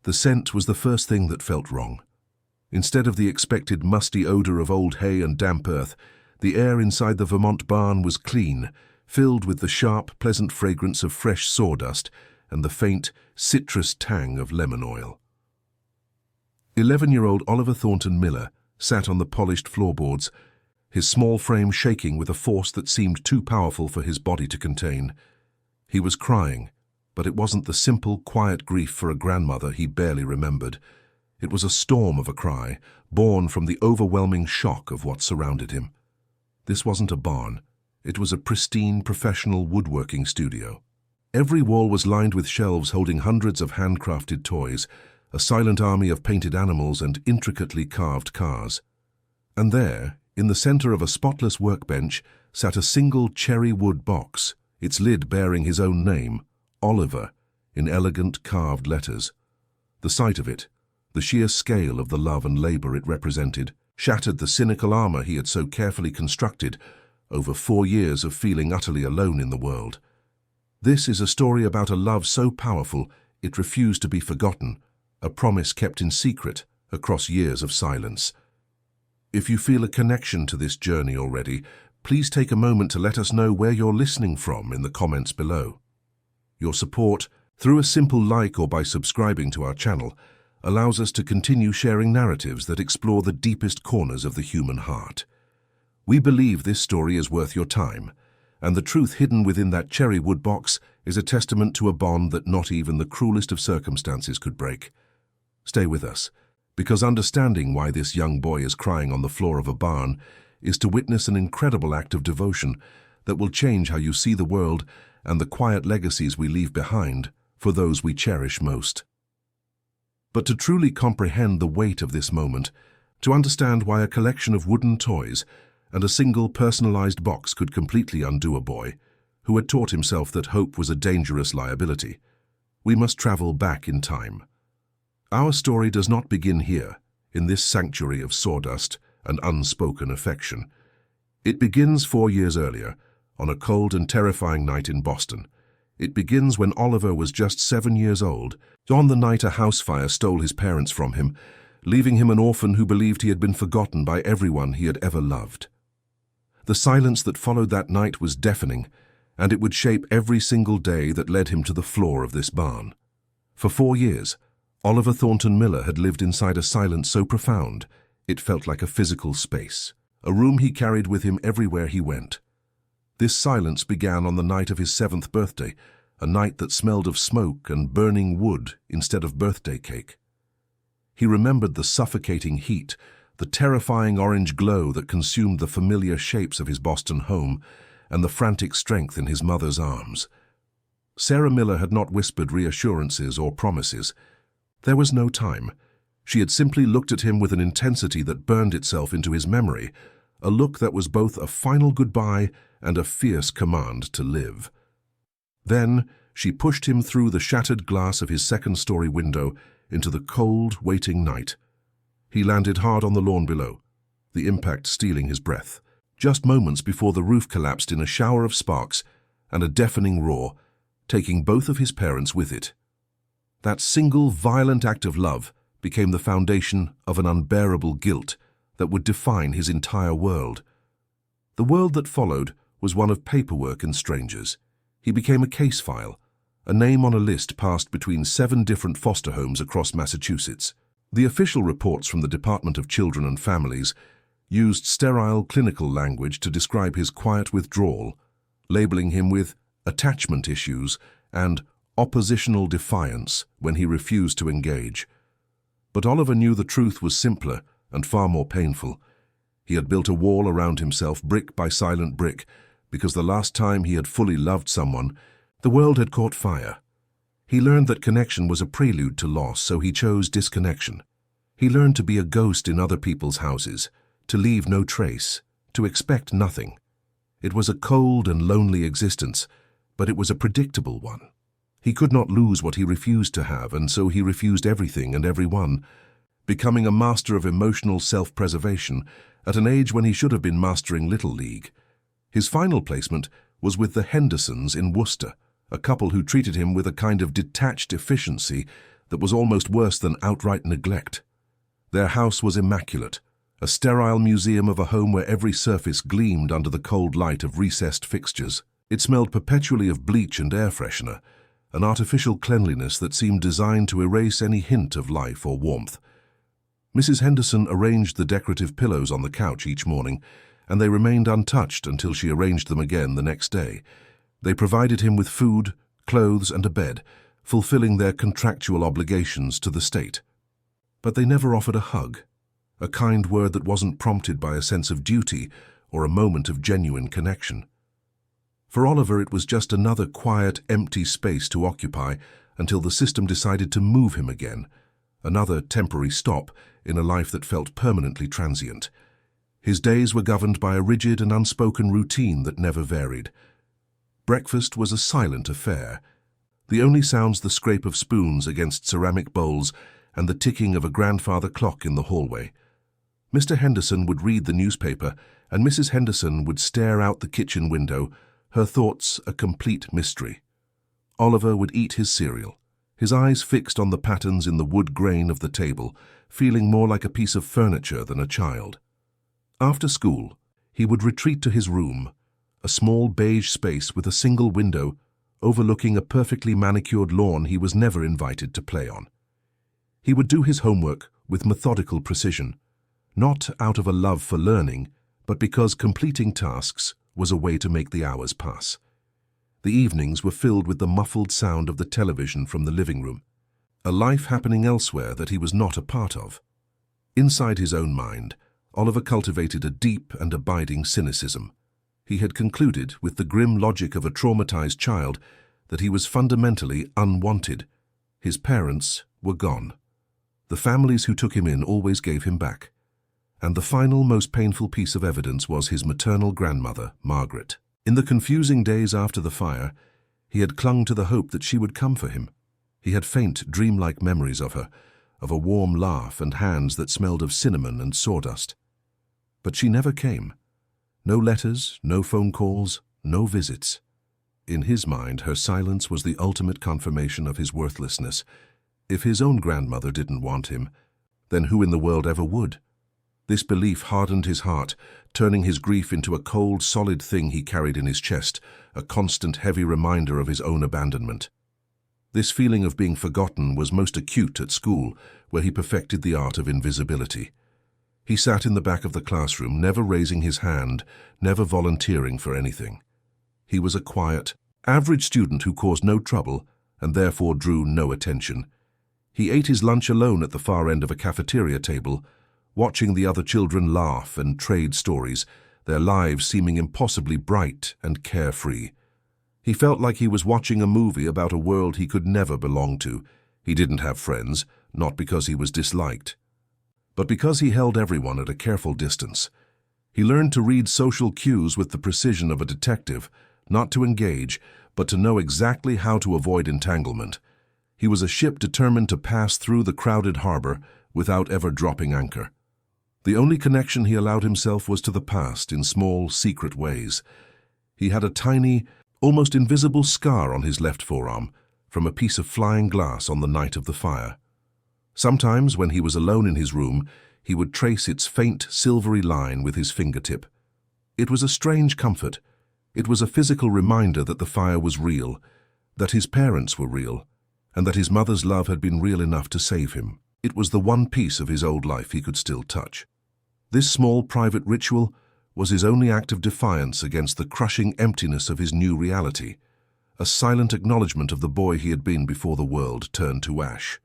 The scent was the first thing that felt wrong. Instead of the expected musty odor of old hay and damp earth, the air inside the Vermont barn was clean, filled with the sharp, pleasant fragrance of fresh sawdust and the faint, citrus tang of lemon oil. 11-year-old Oliver Thornton Miller sat on the polished floorboards, his small frame shaking with a force that seemed too powerful for his body to contain. He was crying, but it wasn't the simple, quiet grief for a grandmother he barely remembered. It was a storm of a cry, born from the overwhelming shock of what surrounded him. This wasn't a barn. It was a pristine, professional woodworking studio. Every wall was lined with shelves holding hundreds of handcrafted toys, a silent army of painted animals and intricately carved cars. And there, in the center of a spotless workbench, sat a single cherry wood box, its lid bearing his own name, Oliver, in elegant carved letters. The sight of it, the sheer scale of the love and labor it represented, shattered the cynical armor he had so carefully constructed over 4 years of feeling utterly alone in the world. This is a story about a love so powerful it refused to be forgotten, a promise kept in secret across years of silence. If you feel a connection to this journey already, please take a moment to let us know where you're listening from in the comments below. Your support, through a simple like or by subscribing to our channel, allows us to continue sharing narratives that explore the deepest corners of the human heart. We believe this story is worth your time, and the truth hidden within that cherry wood box is a testament to a bond that not even the cruelest of circumstances could break. Stay with us, because understanding why this young boy is crying on the floor of a barn is to witness an incredible act of devotion that will change how you see the world and the quiet legacies we leave behind for those we cherish most. But to truly comprehend the weight of this moment, to understand why a collection of wooden toys and a single personalized box could completely undo a boy who had taught himself that hope was a dangerous liability, we must travel back in time. Our story does not begin here, in this sanctuary of sawdust and unspoken affection. It begins 4 years earlier, on a cold and terrifying night in Boston. It begins when Oliver was just 7 years old, on the night a house fire stole his parents from him, leaving him an orphan who believed he had been forgotten by everyone he had ever loved. The silence that followed that night was deafening, and it would shape every single day that led him to the floor of this barn. For 4 years, Oliver Thornton Miller had lived inside a silence so profound, it felt like a physical space, a room he carried with him everywhere he went. This silence began on the night of his 7th birthday, a night that smelled of smoke and burning wood instead of birthday cake. He remembered the suffocating heat, the terrifying orange glow that consumed the familiar shapes of his Boston home, and the frantic strength in his mother's arms. Sarah Miller had not whispered reassurances or promises. There was no time. She had simply looked at him with an intensity that burned itself into his memory, a look that was both a final goodbye and a fierce command to live. Then she pushed him through the shattered glass of his second-story window into the cold, waiting night. He landed hard on the lawn below, the impact stealing his breath, just moments before the roof collapsed in a shower of sparks and a deafening roar, taking both of his parents with it. That single violent act of love became the foundation of an unbearable guilt that would define his entire world. The world that followed was one of paperwork and strangers. He became a case file, a name on a list passed between 7 different foster homes across Massachusetts. The official reports from the Department of Children and Families used sterile clinical language to describe his quiet withdrawal, labeling him with attachment issues and oppositional defiance when he refused to engage. But Oliver knew the truth was simpler and far more painful. He had built a wall around himself, brick by silent brick, because the last time he had fully loved someone, the world had caught fire. He learned that connection was a prelude to loss, so he chose disconnection. He learned to be a ghost in other people's houses, to leave no trace, to expect nothing. It was a cold and lonely existence, but it was a predictable one. He could not lose what he refused to have, and so he refused everything and everyone, becoming a master of emotional self-preservation at an age when he should have been mastering Little League. His final placement was with the Hendersons in Worcester, a couple who treated him with a kind of detached efficiency that was almost worse than outright neglect. Their house was immaculate, a sterile museum of a home where every surface gleamed under the cold light of recessed fixtures. It smelled perpetually of bleach and air freshener, an artificial cleanliness that seemed designed to erase any hint of life or warmth. Mrs. Henderson arranged the decorative pillows on the couch each morning, and they remained untouched until she arranged them again the next day. They provided him with food, clothes, and a bed, fulfilling their contractual obligations to the state. But they never offered a hug, a kind word that wasn't prompted by a sense of duty or a moment of genuine connection. For Oliver, it was just another quiet, empty space to occupy until the system decided to move him again, another temporary stop in a life that felt permanently transient. His days were governed by a rigid and unspoken routine that never varied. Breakfast was a silent affair. The only sounds the scrape of spoons against ceramic bowls and the ticking of a grandfather clock in the hallway. Mr. Henderson would read the newspaper, and Mrs. Henderson would stare out the kitchen window, her thoughts a complete mystery. Oliver would eat his cereal, his eyes fixed on the patterns in the wood grain of the table, feeling more like a piece of furniture than a child. After school, he would retreat to his room, a small beige space with a single window overlooking a perfectly manicured lawn he was never invited to play on. He would do his homework with methodical precision, not out of a love for learning, but because completing tasks was a way to make the hours pass. The evenings were filled with the muffled sound of the television from the living room, a life happening elsewhere that he was not a part of. Inside his own mind, Oliver cultivated a deep and abiding cynicism. He had concluded, with the grim logic of a traumatized child, that he was fundamentally unwanted. His parents were gone. The families who took him in always gave him back. And the final, most painful piece of evidence was his maternal grandmother, Margaret. In the confusing days after the fire, he had clung to the hope that she would come for him. He had faint, dreamlike memories of her, of a warm laugh and hands that smelled of cinnamon and sawdust. But she never came. No letters, no phone calls, no visits. In his mind, her silence was the ultimate confirmation of his worthlessness. If his own grandmother didn't want him, then who in the world ever would? This belief hardened his heart, turning his grief into a cold, solid thing he carried in his chest, a constant, heavy reminder of his own abandonment. This feeling of being forgotten was most acute at school, where he perfected the art of invisibility. He sat in the back of the classroom, never raising his hand, never volunteering for anything. He was a quiet, average student who caused no trouble and therefore drew no attention. He ate his lunch alone at the far end of a cafeteria table, watching the other children laugh and trade stories, their lives seeming impossibly bright and carefree. He felt like he was watching a movie about a world he could never belong to. He didn't have friends, not because he was disliked, but because he held everyone at a careful distance. He learned to read social cues with the precision of a detective, not to engage, but to know exactly how to avoid entanglement. He was a ship determined to pass through the crowded harbor without ever dropping anchor. The only connection he allowed himself was to the past in small, secret ways. He had a tiny, almost invisible scar on his left forearm from a piece of flying glass on the night of the fire. Sometimes, when he was alone in his room, he would trace its faint, silvery line with his fingertip. It was a strange comfort. It was a physical reminder that the fire was real, that his parents were real, and that his mother's love had been real enough to save him. It was the one piece of his old life he could still touch. This small private ritual was his only act of defiance against the crushing emptiness of his new reality, a silent acknowledgement of the boy he had been before the world turned to ash.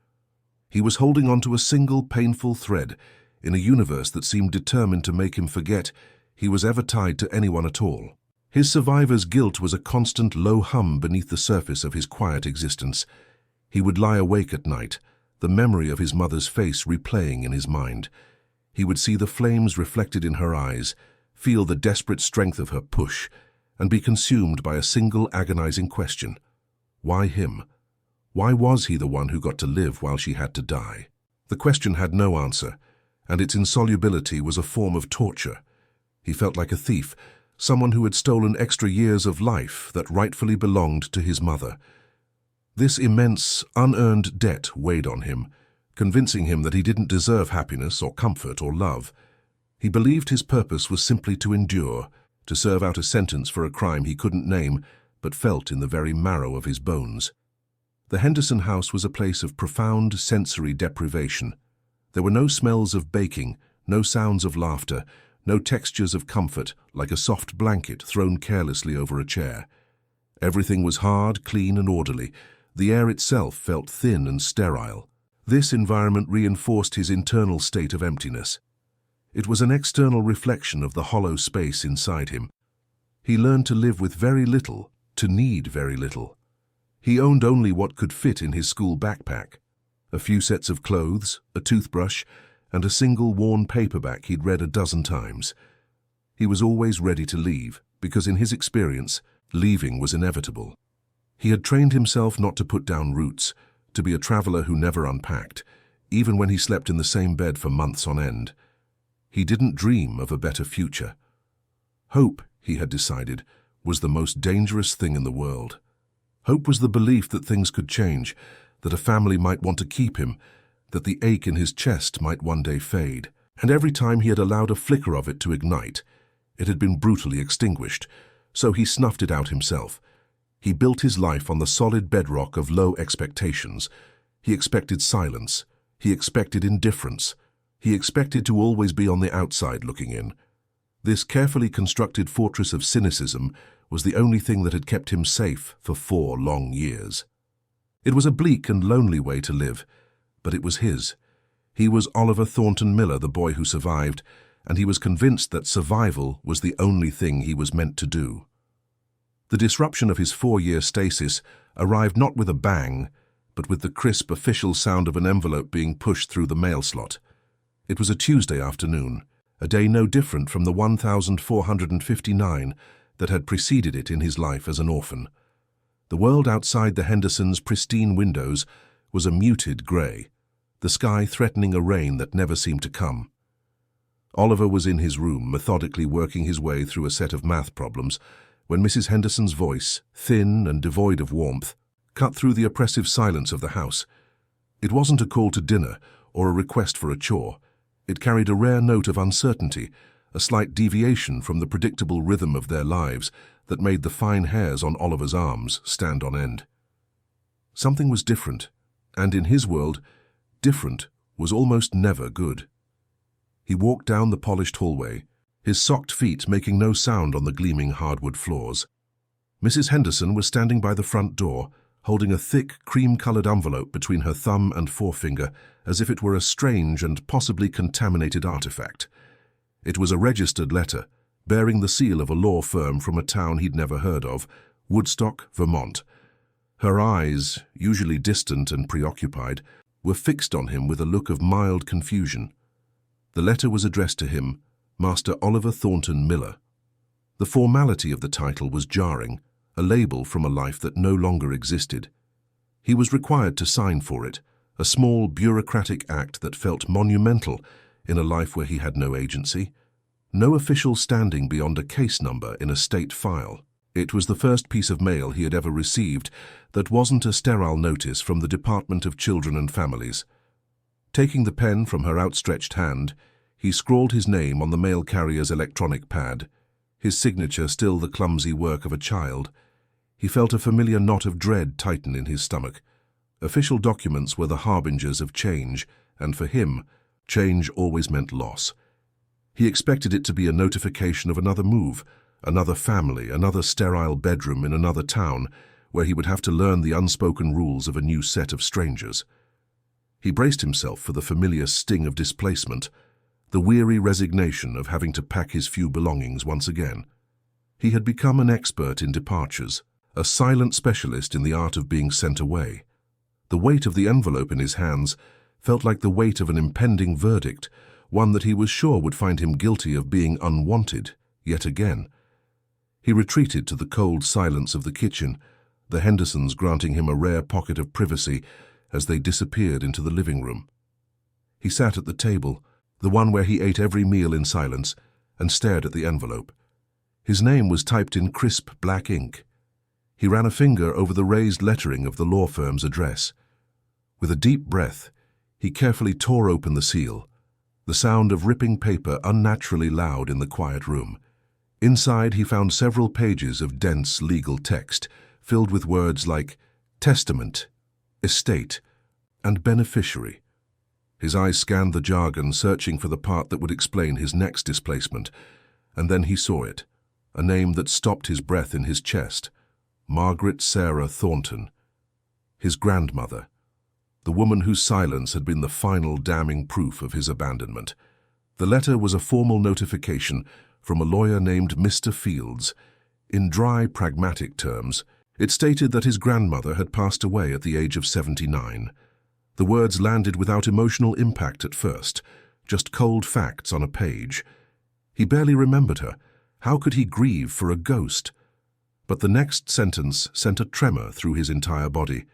He was holding on to a single painful thread in a universe that seemed determined to make him forget he was ever tied to anyone at all. His survivor's guilt was a constant low hum beneath the surface of his quiet existence. He would lie awake at night, the memory of his mother's face replaying in his mind. He would see the flames reflected in her eyes, feel the desperate strength of her push, and be consumed by a single agonizing question. Why him? Why was he the one who got to live while she had to die? The question had no answer, and its insolubility was a form of torture. He felt like a thief, someone who had stolen extra years of life that rightfully belonged to his mother. This immense, unearned debt weighed on him, convincing him that he didn't deserve happiness or comfort or love. He believed his purpose was simply to endure, to serve out a sentence for a crime he couldn't name, but felt in the very marrow of his bones. The Henderson house was a place of profound sensory deprivation. There were no smells of baking, no sounds of laughter, no textures of comfort like a soft blanket thrown carelessly over a chair. Everything was hard, clean, and orderly. The air itself felt thin and sterile. This environment reinforced his internal state of emptiness. It was an external reflection of the hollow space inside him. He learned to live with very little, to need very little. He owned only what could fit in his school backpack: a few sets of clothes, a toothbrush, and a single worn paperback he'd read a dozen times. He was always ready to leave, because in his experience, leaving was inevitable. He had trained himself not to put down roots, to be a traveler who never unpacked, even when he slept in the same bed for months on end. He didn't dream of a better future. Hope, he had decided, was the most dangerous thing in the world. Hope was the belief that things could change, that a family might want to keep him, that the ache in his chest might one day fade. And every time he had allowed a flicker of it to ignite, it had been brutally extinguished, so he snuffed it out himself. He built his life on the solid bedrock of low expectations. He expected silence. He expected indifference. He expected to always be on the outside looking in. This carefully constructed fortress of cynicism was the only thing that had kept him safe for 4 long years. It was a bleak and lonely way to live, but it was his. He was Oliver Thornton Miller, the boy who survived, and he was convinced that survival was the only thing he was meant to do. The disruption of his 4-year stasis arrived not with a bang, but with the crisp official sound of an envelope being pushed through the mail slot. It was a Tuesday afternoon, a day no different from the 1,459 that had preceded it in his life as an orphan. The world outside the Hendersons' pristine windows was a muted grey, the sky threatening a rain that never seemed to come. Oliver was in his room, methodically working his way through a set of math problems, when Mrs. Henderson's voice, thin and devoid of warmth, cut through the oppressive silence of the house. It wasn't a call to dinner or a request for a chore. It carried a rare note of uncertainty, a slight deviation from the predictable rhythm of their lives that made the fine hairs on Oliver's arms stand on end. Something was different, and in his world, different was almost never good. He walked down the polished hallway, his socked feet making no sound on the gleaming hardwood floors. Mrs. Henderson was standing by the front door, holding a thick, cream-colored envelope between her thumb and forefinger, as if it were a strange and possibly contaminated artifact. It was a registered letter, bearing the seal of a law firm from a town he'd never heard of, Woodstock, Vermont. Her eyes, usually distant and preoccupied, were fixed on him with a look of mild confusion. The letter was addressed to him, Master Oliver Thornton Miller. The formality of the title was jarring, a label from a life that no longer existed. He was required to sign for it, a small bureaucratic act that felt monumental in a life where he had no agency, no official standing beyond a case number in a state file. It was the first piece of mail he had ever received that wasn't a sterile notice from the Department of Children and Families. Taking the pen from her outstretched hand, he scrawled his name on the mail carrier's electronic pad, his signature still the clumsy work of a child. He felt a familiar knot of dread tighten in his stomach. Official documents were the harbingers of change, and for him, change always meant loss. He expected it to be a notification of another move, another family, another sterile bedroom in another town, where he would have to learn the unspoken rules of a new set of strangers. He braced himself for the familiar sting of displacement, the weary resignation of having to pack his few belongings once again. He had become an expert in departures, a silent specialist in the art of being sent away. The weight of the envelope in his hands felt like the weight of an impending verdict, one that he was sure would find him guilty of being unwanted, yet again. He retreated to the cold silence of the kitchen, the Hendersons granting him a rare pocket of privacy as they disappeared into the living room. He sat at the table, the one where he ate every meal in silence, and stared at the envelope. His name was typed in crisp black ink. He ran a finger over the raised lettering of the law firm's address. With a deep breath, he carefully tore open the seal, the sound of ripping paper unnaturally loud in the quiet room. Inside, he found several pages of dense legal text, filled with words like testament, estate, and beneficiary. His eyes scanned the jargon, searching for the part that would explain his next displacement, and then he saw it, a name that stopped his breath in his chest. Margaret Sarah Thornton, his grandmother, the woman whose silence had been the final damning proof of his abandonment. The letter was a formal notification from a lawyer named Mr. Fields. In dry, pragmatic terms, it stated that his grandmother had passed away at the age of 79. The words landed without emotional impact at first, just cold facts on a page. He barely remembered her. How could he grieve for a ghost? But the next sentence sent a tremor through his entire body.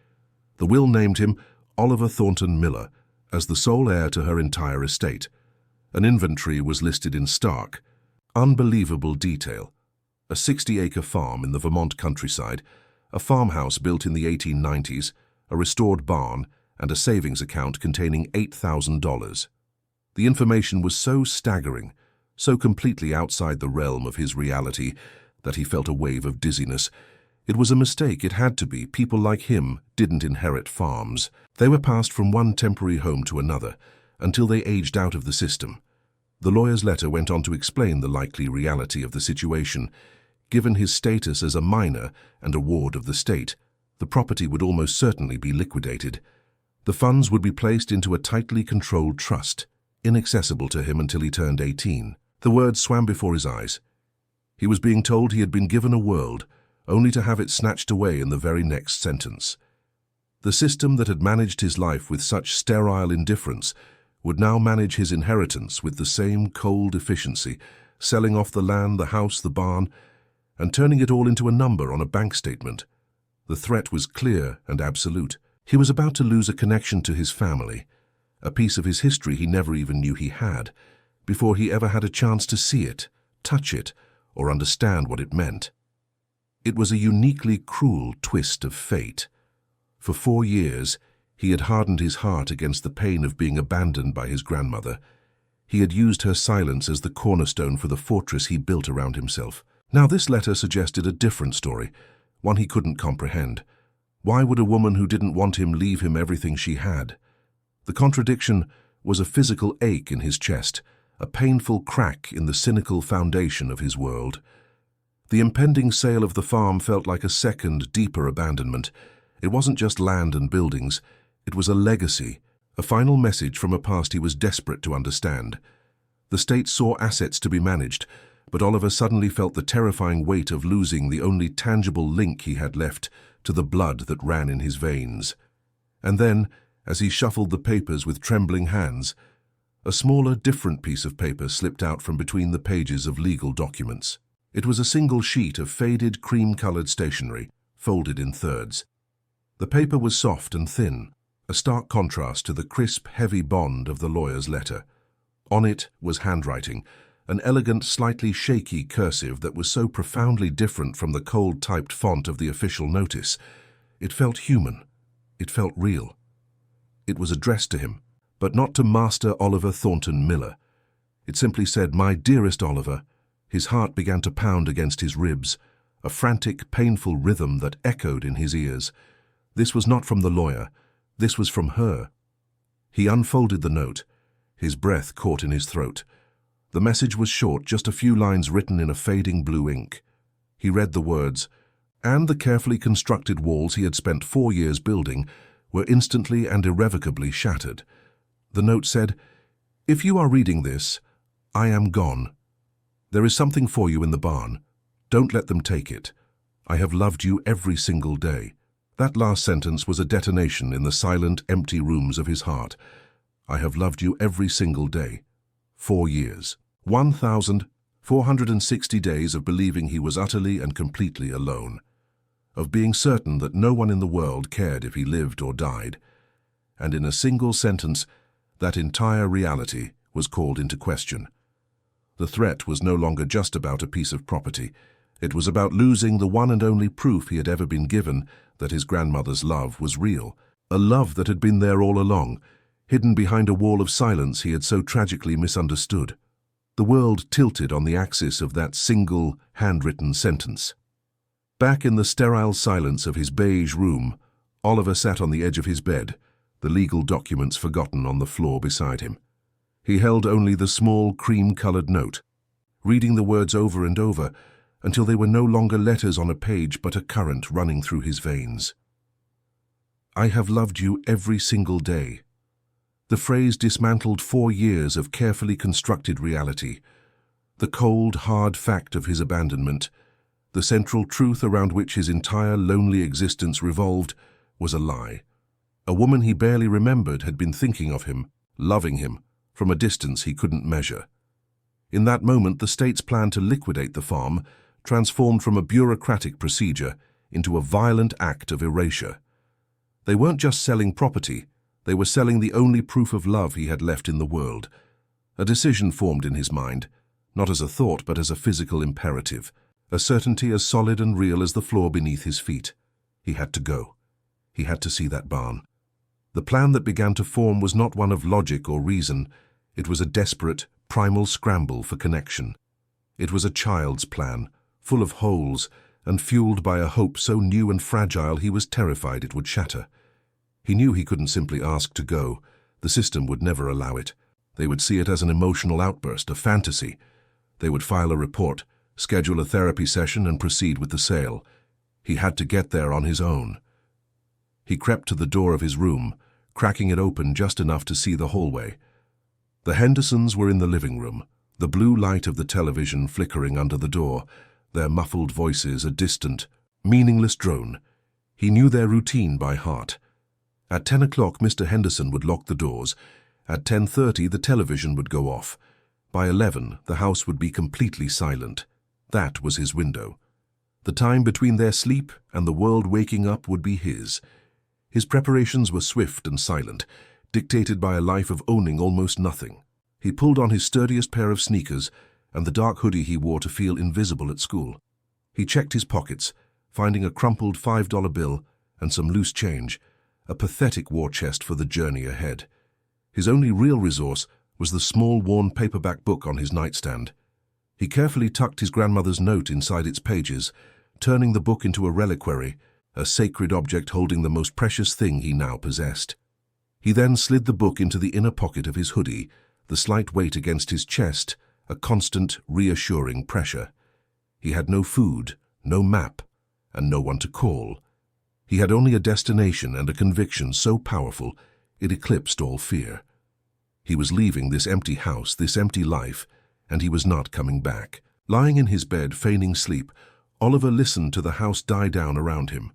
The will named him Oliver Thornton Miller as the sole heir to her entire estate. An inventory was listed in stark, unbelievable detail. A 60-acre farm in the Vermont countryside, a farmhouse built in the 1890s, a restored barn, and a savings account containing $8,000. The information was so staggering, so completely outside the realm of his reality, that he felt a wave of dizziness. It was a mistake, it had to be. People like him didn't inherit farms. They were passed from one temporary home to another, until they aged out of the system. The lawyer's letter went on to explain the likely reality of the situation. Given his status as a minor and a ward of the state, the property would almost certainly be liquidated. The funds would be placed into a tightly controlled trust, inaccessible to him until he turned 18. The words swam before his eyes. He was being told he had been given a world, only to have it snatched away in the very next sentence. The system that had managed his life with such sterile indifference would now manage his inheritance with the same cold efficiency, selling off the land, the house, the barn, and turning it all into a number on a bank statement. The threat was clear and absolute. He was about to lose a connection to his family, a piece of his history he never even knew he had, before he ever had a chance to see it, touch it, or understand what it meant. It was a uniquely cruel twist of fate. For 4 years, he had hardened his heart against the pain of being abandoned by his grandmother. He had used her silence as the cornerstone for the fortress he built around himself. Now this letter suggested a different story, one he couldn't comprehend. Why would a woman who didn't want him leave him everything she had? The contradiction was a physical ache in his chest, a painful crack in the cynical foundation of his world. The impending sale of the farm felt like a second, deeper abandonment. It wasn't just land and buildings. It was a legacy, a final message from a past he was desperate to understand. The state saw assets to be managed, but Oliver suddenly felt the terrifying weight of losing the only tangible link he had left to the blood that ran in his veins. And then, as he shuffled the papers with trembling hands, a smaller, different piece of paper slipped out from between the pages of legal documents. It was a single sheet of faded, cream-colored stationery, folded in thirds. The paper was soft and thin, a stark contrast to the crisp, heavy bond of the lawyer's letter. On it was handwriting, an elegant, slightly shaky cursive that was so profoundly different from the cold-typed font of the official notice. It felt human. It felt real. It was addressed to him, but not to Master Oliver Thornton Miller. It simply said, "My dearest Oliver." His heart began to pound against his ribs, a frantic, painful rhythm that echoed in his ears. This was not from the lawyer. This was from her. He unfolded the note, his breath caught in his throat. The message was short, just a few lines written in a fading blue ink. He read the words, and the carefully constructed walls he had spent 4 years building were instantly and irrevocably shattered. The note said, "If you are reading this, I am gone. There is something for you in the barn. Don't let them take it. I have loved you every single day." That last sentence was a detonation in the silent, empty rooms of his heart. I have loved you every single day. 4 years. 1,460 days of believing he was utterly and completely alone. Of being certain that no one in the world cared if he lived or died. And in a single sentence, that entire reality was called into question. The threat was no longer just about a piece of property. It was about losing the one and only proof he had ever been given that his grandmother's love was real, a love that had been there all along, hidden behind a wall of silence he had so tragically misunderstood. The world tilted on the axis of that single, handwritten sentence. Back in the sterile silence of his beige room, Oliver sat on the edge of his bed, the legal documents forgotten on the floor beside him. He held only the small, cream-colored note, reading the words over and over until they were no longer letters on a page but a current running through his veins. "I have loved you every single day." The phrase dismantled 4 years of carefully constructed reality. The cold, hard fact of his abandonment, the central truth around which his entire lonely existence revolved, was a lie. A woman he barely remembered had been thinking of him, loving him, from a distance he couldn't measure. In that moment, the state's plan to liquidate the farm transformed from a bureaucratic procedure into a violent act of erasure. They weren't just selling property, they were selling the only proof of love he had left in the world. A decision formed in his mind, not as a thought but as a physical imperative, a certainty as solid and real as the floor beneath his feet. He had to go. He had to see that barn. The plan that began to form was not one of logic or reason. It was a desperate, primal scramble for connection. It was a child's plan, full of holes and fueled by a hope so new and fragile he was terrified it would shatter. He knew he couldn't simply ask to go. The system would never allow it. They would see it as an emotional outburst, a fantasy. They would file a report, schedule a therapy session, and proceed with the sale. He had to get there on his own. He crept to the door of his room, cracking it open just enough to see the hallway. The Hendersons were in the living room, the blue light of the television flickering under the door, their muffled voices a distant, meaningless drone. He knew their routine by heart. At 10 o'clock, Mr. Henderson would lock the doors. At 10:30, the television would go off. By 11, the house would be completely silent. That was his window. The time between their sleep and the world waking up would be his. His preparations were swift and silent, dictated by a life of owning almost nothing. He pulled on his sturdiest pair of sneakers and the dark hoodie he wore to feel invisible at school. He checked his pockets, finding a crumpled $5 bill and some loose change, a pathetic war chest for the journey ahead. His only real resource was the small, worn paperback book on his nightstand. He carefully tucked his grandmother's note inside its pages, turning the book into a reliquary, a sacred object holding the most precious thing he now possessed. He then slid the book into the inner pocket of his hoodie, the slight weight against his chest, a constant, reassuring pressure. He had no food, no map, and no one to call. He had only a destination and a conviction so powerful it eclipsed all fear. He was leaving this empty house, this empty life, and he was not coming back. Lying in his bed, feigning sleep, Oliver listened to the house die down around him.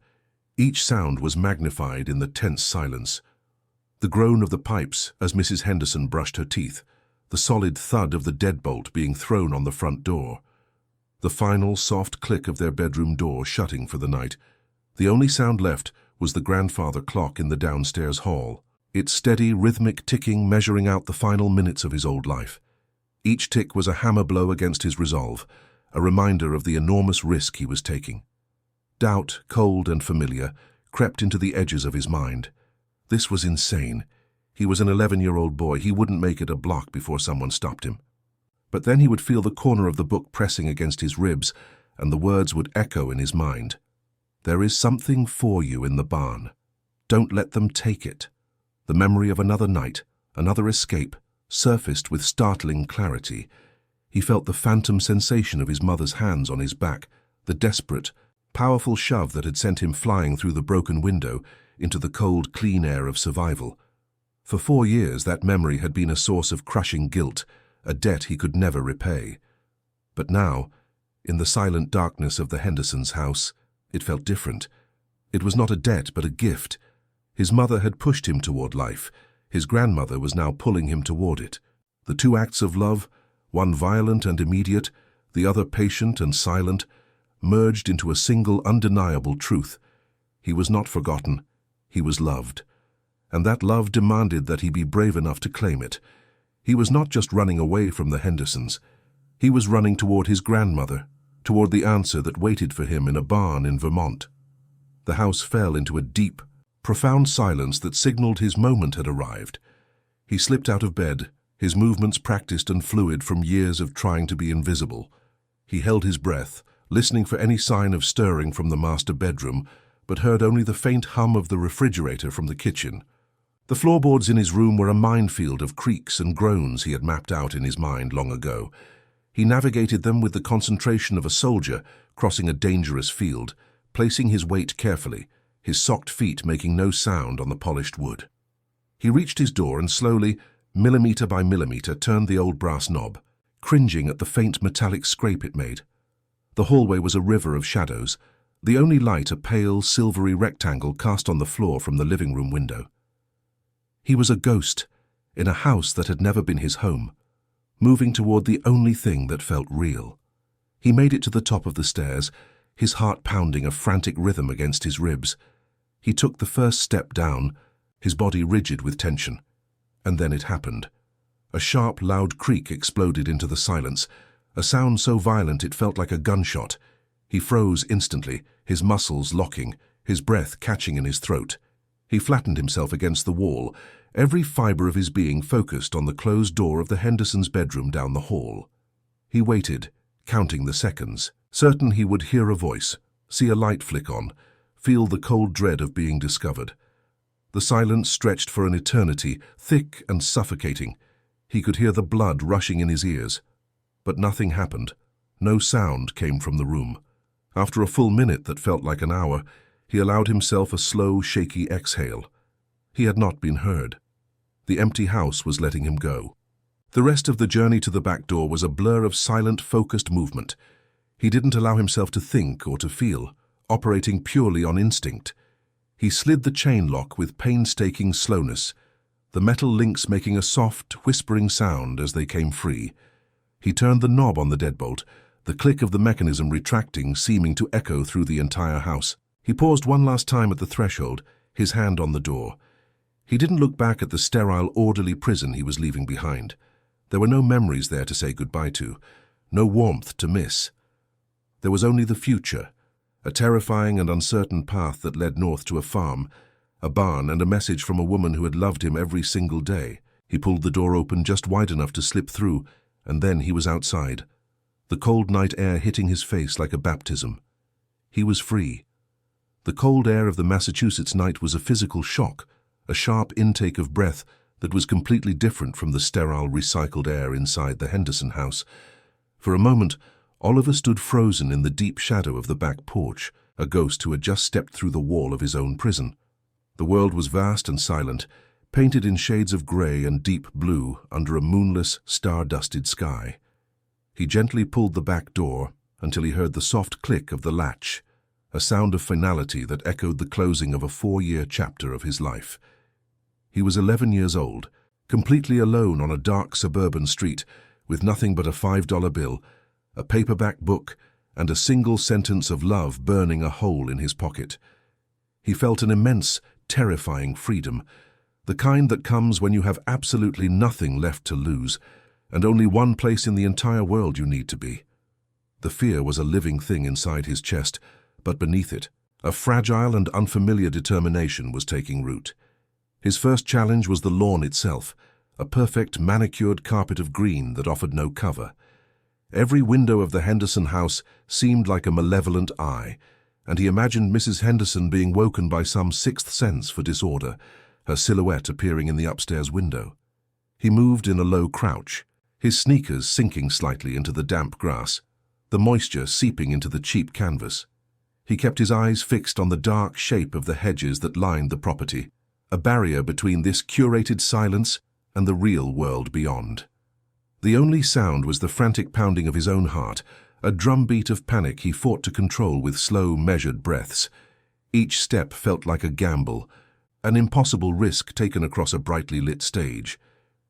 Each sound was magnified in the tense silence. The groan of the pipes as Mrs. Henderson brushed her teeth, the solid thud of the deadbolt being thrown on the front door, the final soft click of their bedroom door shutting for the night. The only sound left was the grandfather clock in the downstairs hall, its steady, rhythmic ticking measuring out the final minutes of his old life. Each tick was a hammer blow against his resolve, a reminder of the enormous risk he was taking. Doubt, cold and familiar, crept into the edges of his mind. This was insane. He was an 11-year-old boy. He wouldn't make it a block before someone stopped him. But then he would feel the corner of the book pressing against his ribs, and the words would echo in his mind. "There is something for you in the barn. Don't let them take it." The memory of another night, another escape, surfaced with startling clarity. He felt the phantom sensation of his mother's hands on his back, the desperate, powerful shove that had sent him flying through the broken window into the cold, clean air of survival. For 4 years, that memory had been a source of crushing guilt, a debt he could never repay. But now, in the silent darkness of the Hendersons' house, it felt different. It was not a debt, but a gift. His mother had pushed him toward life. His grandmother was now pulling him toward it. The 2 acts of love, one violent and immediate, the other patient and silent, merged into a single undeniable truth. He was not forgotten. He was loved. And that love demanded that he be brave enough to claim it. He was not just running away from the Hendersons. He was running toward his grandmother, toward the answer that waited for him in a barn in Vermont. The house fell into a deep, profound silence that signaled his moment had arrived. He slipped out of bed, his movements practiced and fluid from years of trying to be invisible. He held his breath, listening for any sign of stirring from the master bedroom, but heard only the faint hum of the refrigerator from the kitchen. The floorboards in his room were a minefield of creaks and groans he had mapped out in his mind long ago. He navigated them with the concentration of a soldier crossing a dangerous field, placing his weight carefully, his socked feet making no sound on the polished wood. He reached his door and slowly, millimeter by millimeter, turned the old brass knob, cringing at the faint metallic scrape it made. The hallway was a river of shadows, the only light a pale, silvery rectangle cast on the floor from the living room window. He was a ghost, in a house that had never been his home, moving toward the only thing that felt real. He made it to the top of the stairs, his heart pounding a frantic rhythm against his ribs. He took the first step down, his body rigid with tension. And then it happened. A sharp, loud creak exploded into the silence, a sound so violent it felt like a gunshot. He froze instantly, his muscles locking, his breath catching in his throat. He flattened himself against the wall, every fiber of his being focused on the closed door of the Hendersons' bedroom down the hall. He waited, counting the seconds, certain he would hear a voice, see a light flick on, feel the cold dread of being discovered. The silence stretched for an eternity, thick and suffocating. He could hear the blood rushing in his ears. But nothing happened. No sound came from the room. After a full minute that felt like an hour, he allowed himself a slow, shaky exhale. He had not been heard. The empty house was letting him go. The rest of the journey to the back door was a blur of silent, focused movement. He didn't allow himself to think or to feel, operating purely on instinct. He slid the chain lock with painstaking slowness, the metal links making a soft, whispering sound as they came free. He turned the knob on the deadbolt, the click of the mechanism retracting seeming to echo through the entire house. He paused one last time at the threshold, his hand on the door. He didn't look back at the sterile, orderly prison he was leaving behind. There were no memories there to say goodbye to, no warmth to miss. There was only the future, a terrifying and uncertain path that led north to a farm, a barn, and a message from a woman who had loved him every single day. He pulled the door open just wide enough to slip through, and then he was outside, the cold night air hitting his face like a baptism. He was free. The cold air of the Massachusetts night was a physical shock, a sharp intake of breath that was completely different from the sterile, recycled air inside the Henderson house. For a moment, Oliver stood frozen in the deep shadow of the back porch, a ghost who had just stepped through the wall of his own prison. The world was vast and silent, painted in shades of gray and deep blue under a moonless, star-dusted sky. He gently pulled the back door until he heard the soft click of the latch, a sound of finality that echoed the closing of a 4-year chapter of his life. He was 11 years old, completely alone on a dark suburban street, with nothing but a $5 bill, a paperback book, and a single sentence of love burning a hole in his pocket. He felt an immense, terrifying freedom, the kind that comes when you have absolutely nothing left to lose, and only one place in the entire world you need to be. The fear was a living thing inside his chest, but beneath it, a fragile and unfamiliar determination was taking root. His first challenge was the lawn itself, a perfect manicured carpet of green that offered no cover. Every window of the Henderson house seemed like a malevolent eye, and he imagined Mrs. Henderson being woken by some sixth sense for disorder, her silhouette appearing in the upstairs window. He moved in a low crouch, his sneakers sinking slightly into the damp grass, the moisture seeping into the cheap canvas. He kept his eyes fixed on the dark shape of the hedges that lined the property, a barrier between this curated silence and the real world beyond. The only sound was the frantic pounding of his own heart, a drumbeat of panic he fought to control with slow, measured breaths. Each step felt like a gamble, an impossible risk taken across a brightly lit stage.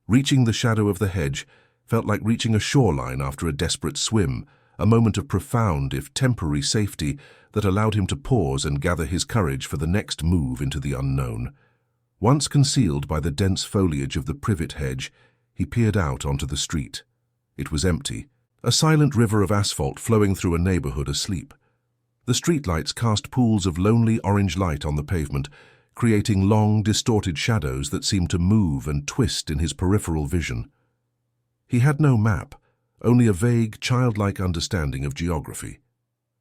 Reaching the shadow of the hedge felt like reaching a shoreline after a desperate swim, a moment of profound, if temporary, safety that allowed him to pause and gather his courage for the next move into the unknown. Once concealed by the dense foliage of the privet hedge, he peered out onto the street. It was empty, A silent river of asphalt flowing through a neighborhood asleep. The streetlights cast pools of lonely orange light on the pavement, creating long, distorted shadows that seemed to move and twist in his peripheral vision. He had no map, only a vague, childlike understanding of geography.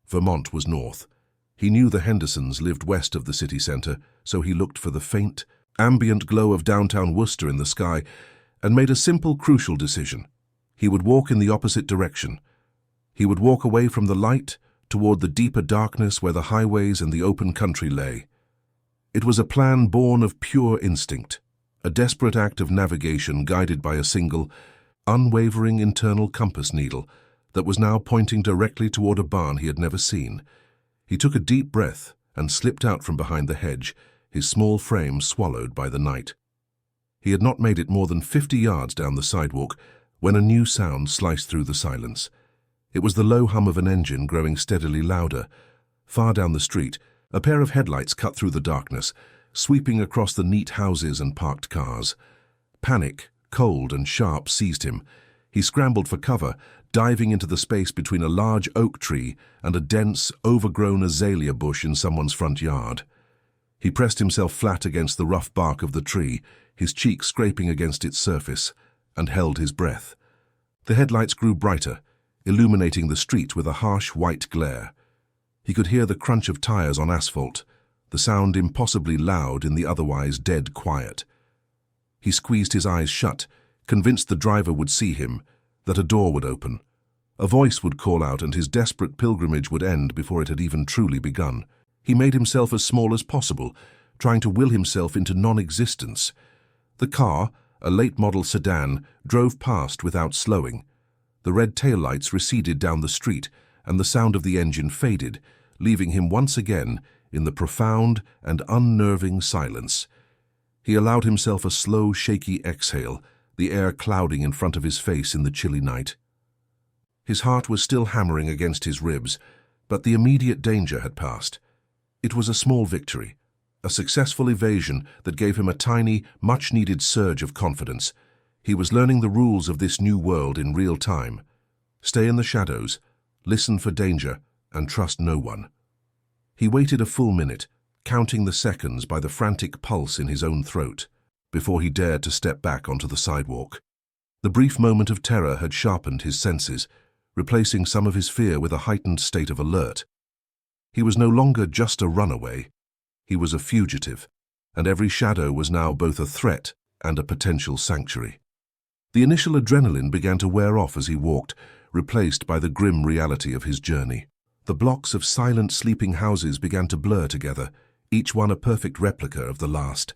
Vermont was north. He knew the Hendersons lived west of the city center, so he looked for the faint, ambient glow of downtown Worcester in the sky and made a simple, crucial decision. He would walk in the opposite direction. He would walk away from the light toward the deeper darkness where the highways and the open country lay. It was a plan born of pure instinct, a desperate act of navigation guided by a single, unwavering internal compass needle that was now pointing directly toward a barn he had never seen. He took a deep breath and slipped out from behind the hedge, his small frame swallowed by the night. He had not made it more than 50 yards down the sidewalk when a new sound sliced through the silence. It was the low hum of an engine growing steadily louder. Far down the street, a pair of headlights cut through the darkness, sweeping across the neat houses and parked cars. Panic, cold and sharp, seized him. He scrambled for cover, diving into the space between a large oak tree and a dense, overgrown azalea bush in someone's front yard. He pressed himself flat against the rough bark of the tree, his cheek scraping against its surface, and held his breath. The headlights grew brighter, illuminating the street with a harsh white glare. He could hear the crunch of tires on asphalt, the sound impossibly loud in the otherwise dead quiet. He squeezed his eyes shut, convinced the driver would see him, that a door would open. A voice would call out and his desperate pilgrimage would end before it had even truly begun. He made himself as small as possible, trying to will himself into non-existence. The car, a late-model sedan, drove past without slowing. The red taillights receded down the street, and the sound of the engine faded, leaving him once again in the profound and unnerving silence. He allowed himself a slow, shaky exhale, the air clouding in front of his face in the chilly night. His heart was still hammering against his ribs, but the immediate danger had passed. It was a small victory, a successful evasion that gave him a tiny, much-needed surge of confidence. He was learning the rules of this new world in real time. Stay in the shadows, listen for danger, and trust no one. He waited a full minute, counting the seconds by the frantic pulse in his own throat, before he dared to step back onto the sidewalk. The brief moment of terror had sharpened his senses, replacing some of his fear with a heightened state of alert. He was no longer just a runaway. He was a fugitive, and every shadow was now both a threat and a potential sanctuary. The initial adrenaline began to wear off as he walked, replaced by the grim reality of his journey. The blocks of silent, sleeping houses began to blur together, each one a perfect replica of the last.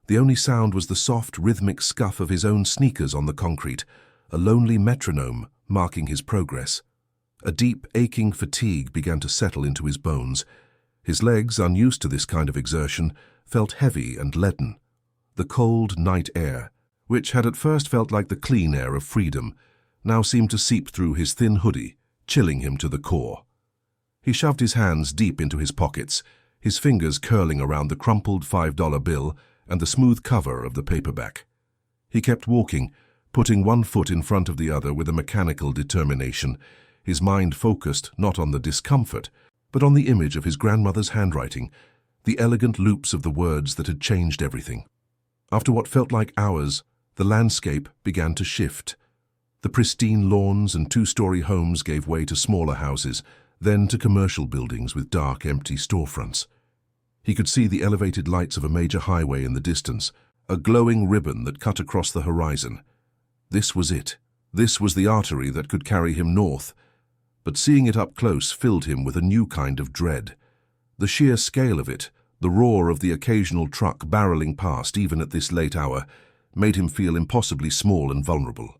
The only sound was the soft, rhythmic scuff of his own sneakers on the concrete, a lonely metronome marking his progress. A deep, aching fatigue began to settle into his bones. His legs, unused to this kind of exertion, felt heavy and leaden. The cold night air, which had at first felt like the clean air of freedom, now seemed to seep through his thin hoodie, chilling him to the core. He shoved his hands deep into his pockets, his fingers curling around the crumpled $5 bill and the smooth cover of the paperback. He kept walking, putting one foot in front of the other with a mechanical determination, his mind focused not on the discomfort, but on the image of his grandmother's handwriting, the elegant loops of the words that had changed everything. After what felt like hours, the landscape began to shift. The pristine lawns and two-story homes gave way to smaller houses, then to commercial buildings with dark, empty storefronts. He could see the elevated lights of a major highway in the distance, a glowing ribbon that cut across the horizon. This was it. This was the artery that could carry him north. But seeing it up close filled him with a new kind of dread. The sheer scale of it, the roar of the occasional truck barreling past even at this late hour, made him feel impossibly small and vulnerable.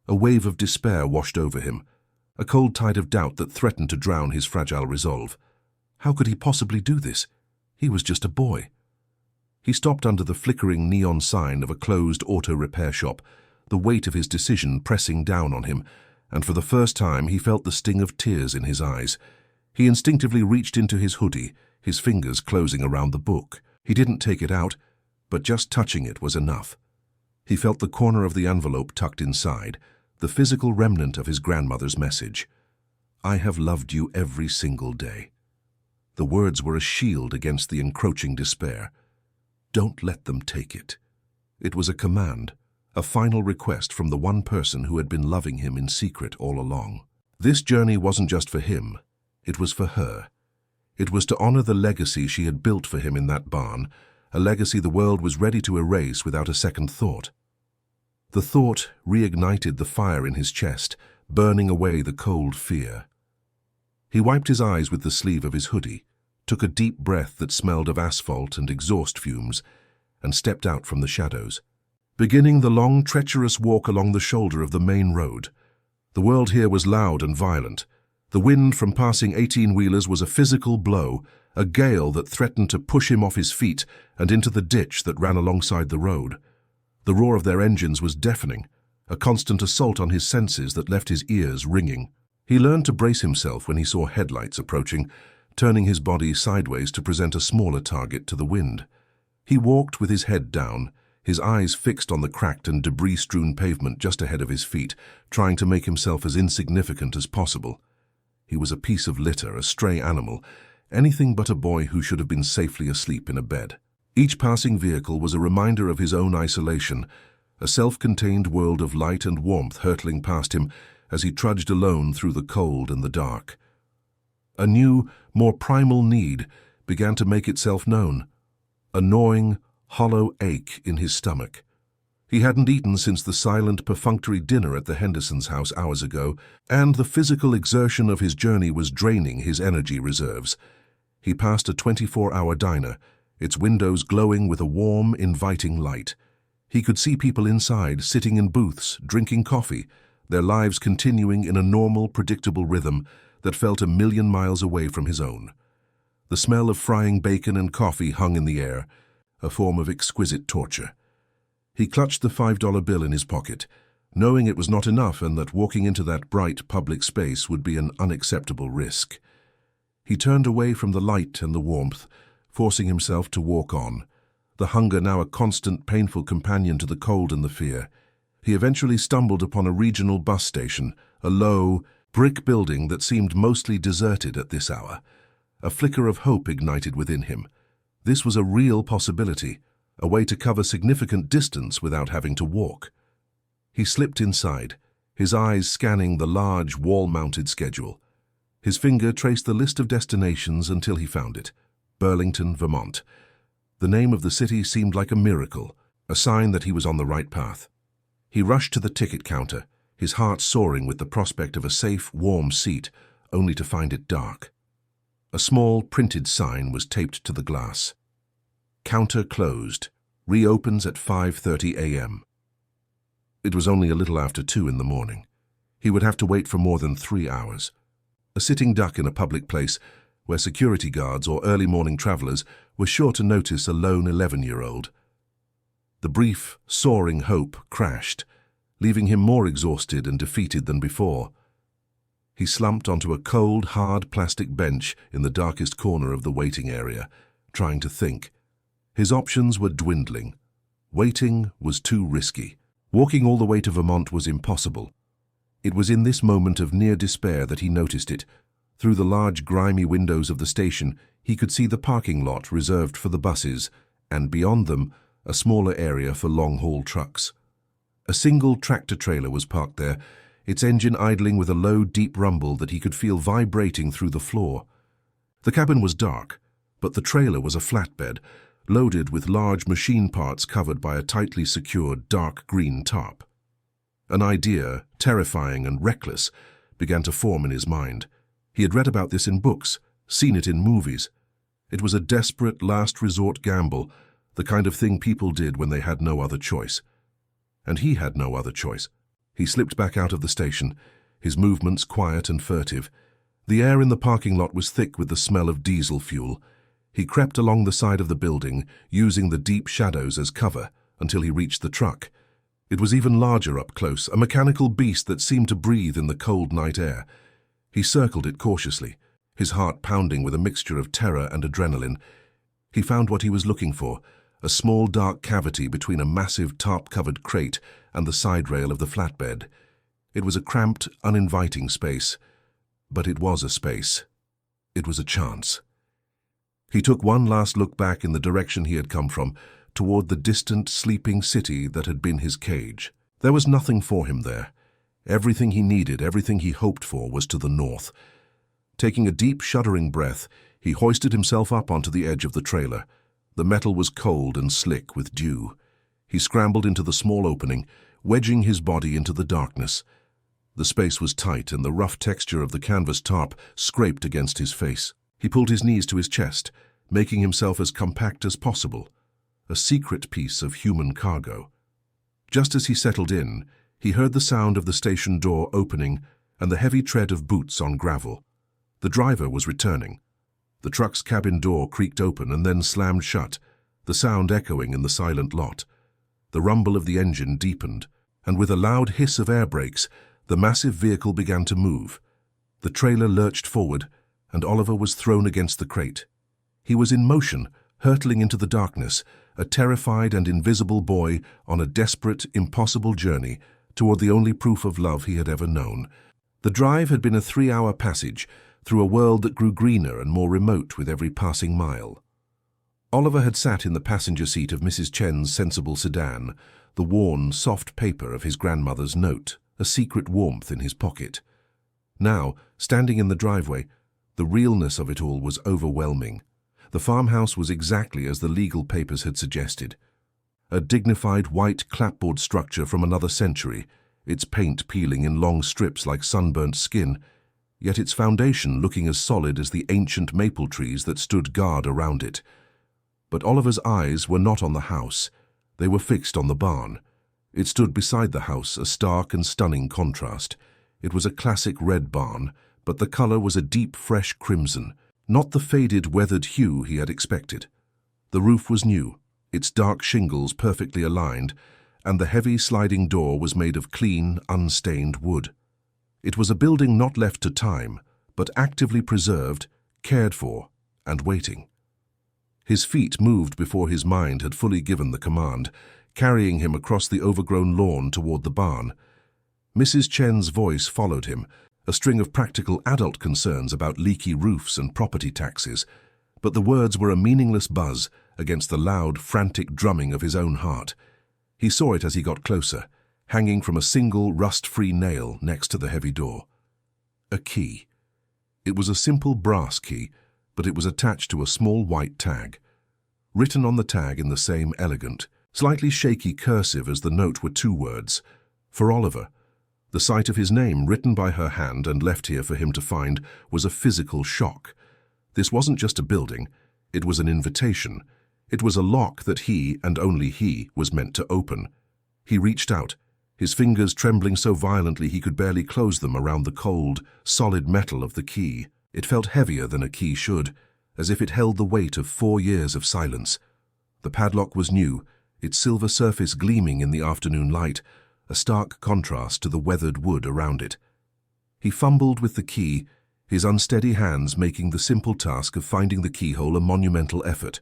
A wave of despair washed over him, a cold tide of doubt that threatened to drown his fragile resolve. How could he possibly do this? He was just a boy. He stopped under the flickering neon sign of a closed auto repair shop, the weight of his decision pressing down on him, and for the first time he felt the sting of tears in his eyes. He instinctively reached into his hoodie, his fingers closing around the book. He didn't take it out, but just touching it was enough. He felt the corner of the envelope tucked inside, the physical remnant of his grandmother's message. "I have loved you every single day." The words were a shield against the encroaching despair. Don't let them take it. It was a command, a final request from the one person who had been loving him in secret all along. This journey wasn't just for him, it was for her. It was to honor the legacy she had built for him in that barn, a legacy the world was ready to erase without a second thought. The thought reignited the fire in his chest, burning away the cold fear. He wiped his eyes with the sleeve of his hoodie, took a deep breath that smelled of asphalt and exhaust fumes, and stepped out from the shadows, beginning the long, treacherous walk along the shoulder of the main road. The world here was loud and violent. The wind from passing 18-wheelers was a physical blow, a gale that threatened to push him off his feet and into the ditch that ran alongside the road. The roar of their engines was deafening, a constant assault on his senses that left his ears ringing. He learned to brace himself when he saw headlights approaching, turning his body sideways to present a smaller target to the wind. He walked with his head down, his eyes fixed on the cracked and debris-strewn pavement just ahead of his feet, trying to make himself as insignificant as possible. He was a piece of litter, a stray animal, anything but a boy who should have been safely asleep in a bed. Each passing vehicle was a reminder of his own isolation, a self-contained world of light and warmth hurtling past him as he trudged alone through the cold and the dark. A new, more primal need began to make itself known, a gnawing, hollow ache in his stomach. He hadn't eaten since the silent, perfunctory dinner at the Hendersons' house hours ago, and the physical exertion of his journey was draining his energy reserves. He passed a 24-hour diner, its windows glowing with a warm, inviting light. He could see people inside, sitting in booths, drinking coffee, their lives continuing in a normal, predictable rhythm that felt a million miles away from his own. The smell of frying bacon and coffee hung in the air, a form of exquisite torture. He clutched the $5 bill in his pocket, knowing it was not enough and that walking into that bright public space would be an unacceptable risk. He turned away from the light and the warmth, forcing himself to walk on, the hunger now a constant, painful companion to the cold and the fear. He eventually stumbled upon a regional bus station, a low, brick building that seemed mostly deserted at this hour. A flicker of hope ignited within him. This was a real possibility, a way to cover significant distance without having to walk. He slipped inside, his eyes scanning the large, wall-mounted schedule. His finger traced the list of destinations until he found it. Burlington, Vermont. The name of the city seemed like a miracle, a sign that he was on the right path. He rushed to the ticket counter, his heart soaring with the prospect of a safe, warm seat, only to find it dark. A small, printed sign was taped to the glass. Counter closed. Reopens at 5:30 a.m. It was only a little after 2 in the morning. He would have to wait for more than 3 hours. A sitting duck in a public place where security guards or early morning travelers were sure to notice a lone 11-year-old. The brief, soaring hope crashed, leaving him more exhausted and defeated than before. He slumped onto a cold, hard plastic bench in the darkest corner of the waiting area, trying to think. His options were dwindling. Waiting was too risky. Walking all the way to Vermont was impossible. It was in this moment of near despair that he noticed it. Through the large, grimy windows of the station, he could see the parking lot reserved for the buses, and beyond them, a smaller area for long-haul trucks. A single tractor-trailer was parked there, its engine idling with a low, deep rumble that he could feel vibrating through the floor. The cabin was dark, but the trailer was a flatbed, loaded with large machine parts covered by a tightly secured dark green tarp. An idea, terrifying and reckless, began to form in his mind. He had read about this in books, seen it in movies. It was a desperate, last-resort gamble, the kind of thing people did when they had no other choice. And he had no other choice. He slipped back out of the station, his movements quiet and furtive. The air in the parking lot was thick with the smell of diesel fuel. He crept along the side of the building, using the deep shadows as cover, until he reached the truck. It was even larger up close, a mechanical beast that seemed to breathe in the cold night air. He circled it cautiously, his heart pounding with a mixture of terror and adrenaline. He found what he was looking for, a small dark cavity between a massive tarp-covered crate and the side rail of the flatbed. It was a cramped, uninviting space, but it was a space. It was a chance. He took one last look back in the direction he had come from, toward the distant, sleeping city that had been his cage. There was nothing for him there. Everything he needed, everything he hoped for, was to the north. Taking a deep, shuddering breath, he hoisted himself up onto the edge of the trailer. The metal was cold and slick with dew. He scrambled into the small opening, wedging his body into the darkness. The space was tight, and the rough texture of the canvas tarp scraped against his face. He pulled his knees to his chest, making himself as compact as possible. A secret piece of human cargo. Just as he settled in, he heard the sound of the station door opening and the heavy tread of boots on gravel. The driver was returning. The truck's cabin door creaked open and then slammed shut, the sound echoing in the silent lot. The rumble of the engine deepened, and with a loud hiss of air brakes, the massive vehicle began to move. The trailer lurched forward, and Oliver was thrown against the crate. He was in motion, hurtling into the darkness, a terrified and invisible boy on a desperate, impossible journey toward the only proof of love he had ever known. The drive had been a 3-hour passage through a world that grew greener and more remote with every passing mile. Oliver had sat in the passenger seat of Mrs. Chen's sensible sedan, the worn, soft paper of his grandmother's note, a secret warmth in his pocket. Now, standing in the driveway, the realness of it all was overwhelming. The farmhouse was exactly as the legal papers had suggested. A dignified white clapboard structure from another century, its paint peeling in long strips like sunburnt skin, yet its foundation looking as solid as the ancient maple trees that stood guard around it. But Oliver's eyes were not on the house. They were fixed on the barn. It stood beside the house, a stark and stunning contrast. It was a classic red barn, but the color was a deep, fresh crimson, not the faded, weathered hue he had expected. The roof was new, its dark shingles perfectly aligned, and the heavy sliding door was made of clean, unstained wood. It was a building not left to time, but actively preserved, cared for, and waiting. His feet moved before his mind had fully given the command, carrying him across the overgrown lawn toward the barn. Mrs. Chen's voice followed him, a string of practical adult concerns about leaky roofs and property taxes, but the words were a meaningless buzz against the loud, frantic drumming of his own heart. He saw it as he got closer, hanging from a single rust-free nail next to the heavy door. A key. It was a simple brass key, but it was attached to a small white tag. Written on the tag in the same elegant, slightly shaky cursive as the note were 2 words, "For Oliver." The sight of his name written by her hand and left here for him to find was a physical shock. This wasn't just a building, it was an invitation. It was a lock that he, and only he, was meant to open. He reached out, his fingers trembling so violently he could barely close them around the cold, solid metal of the key. It felt heavier than a key should, as if it held the weight of 4 years of silence. The padlock was new, its silver surface gleaming in the afternoon light, a stark contrast to the weathered wood around it. He fumbled with the key, his unsteady hands making the simple task of finding the keyhole a monumental effort.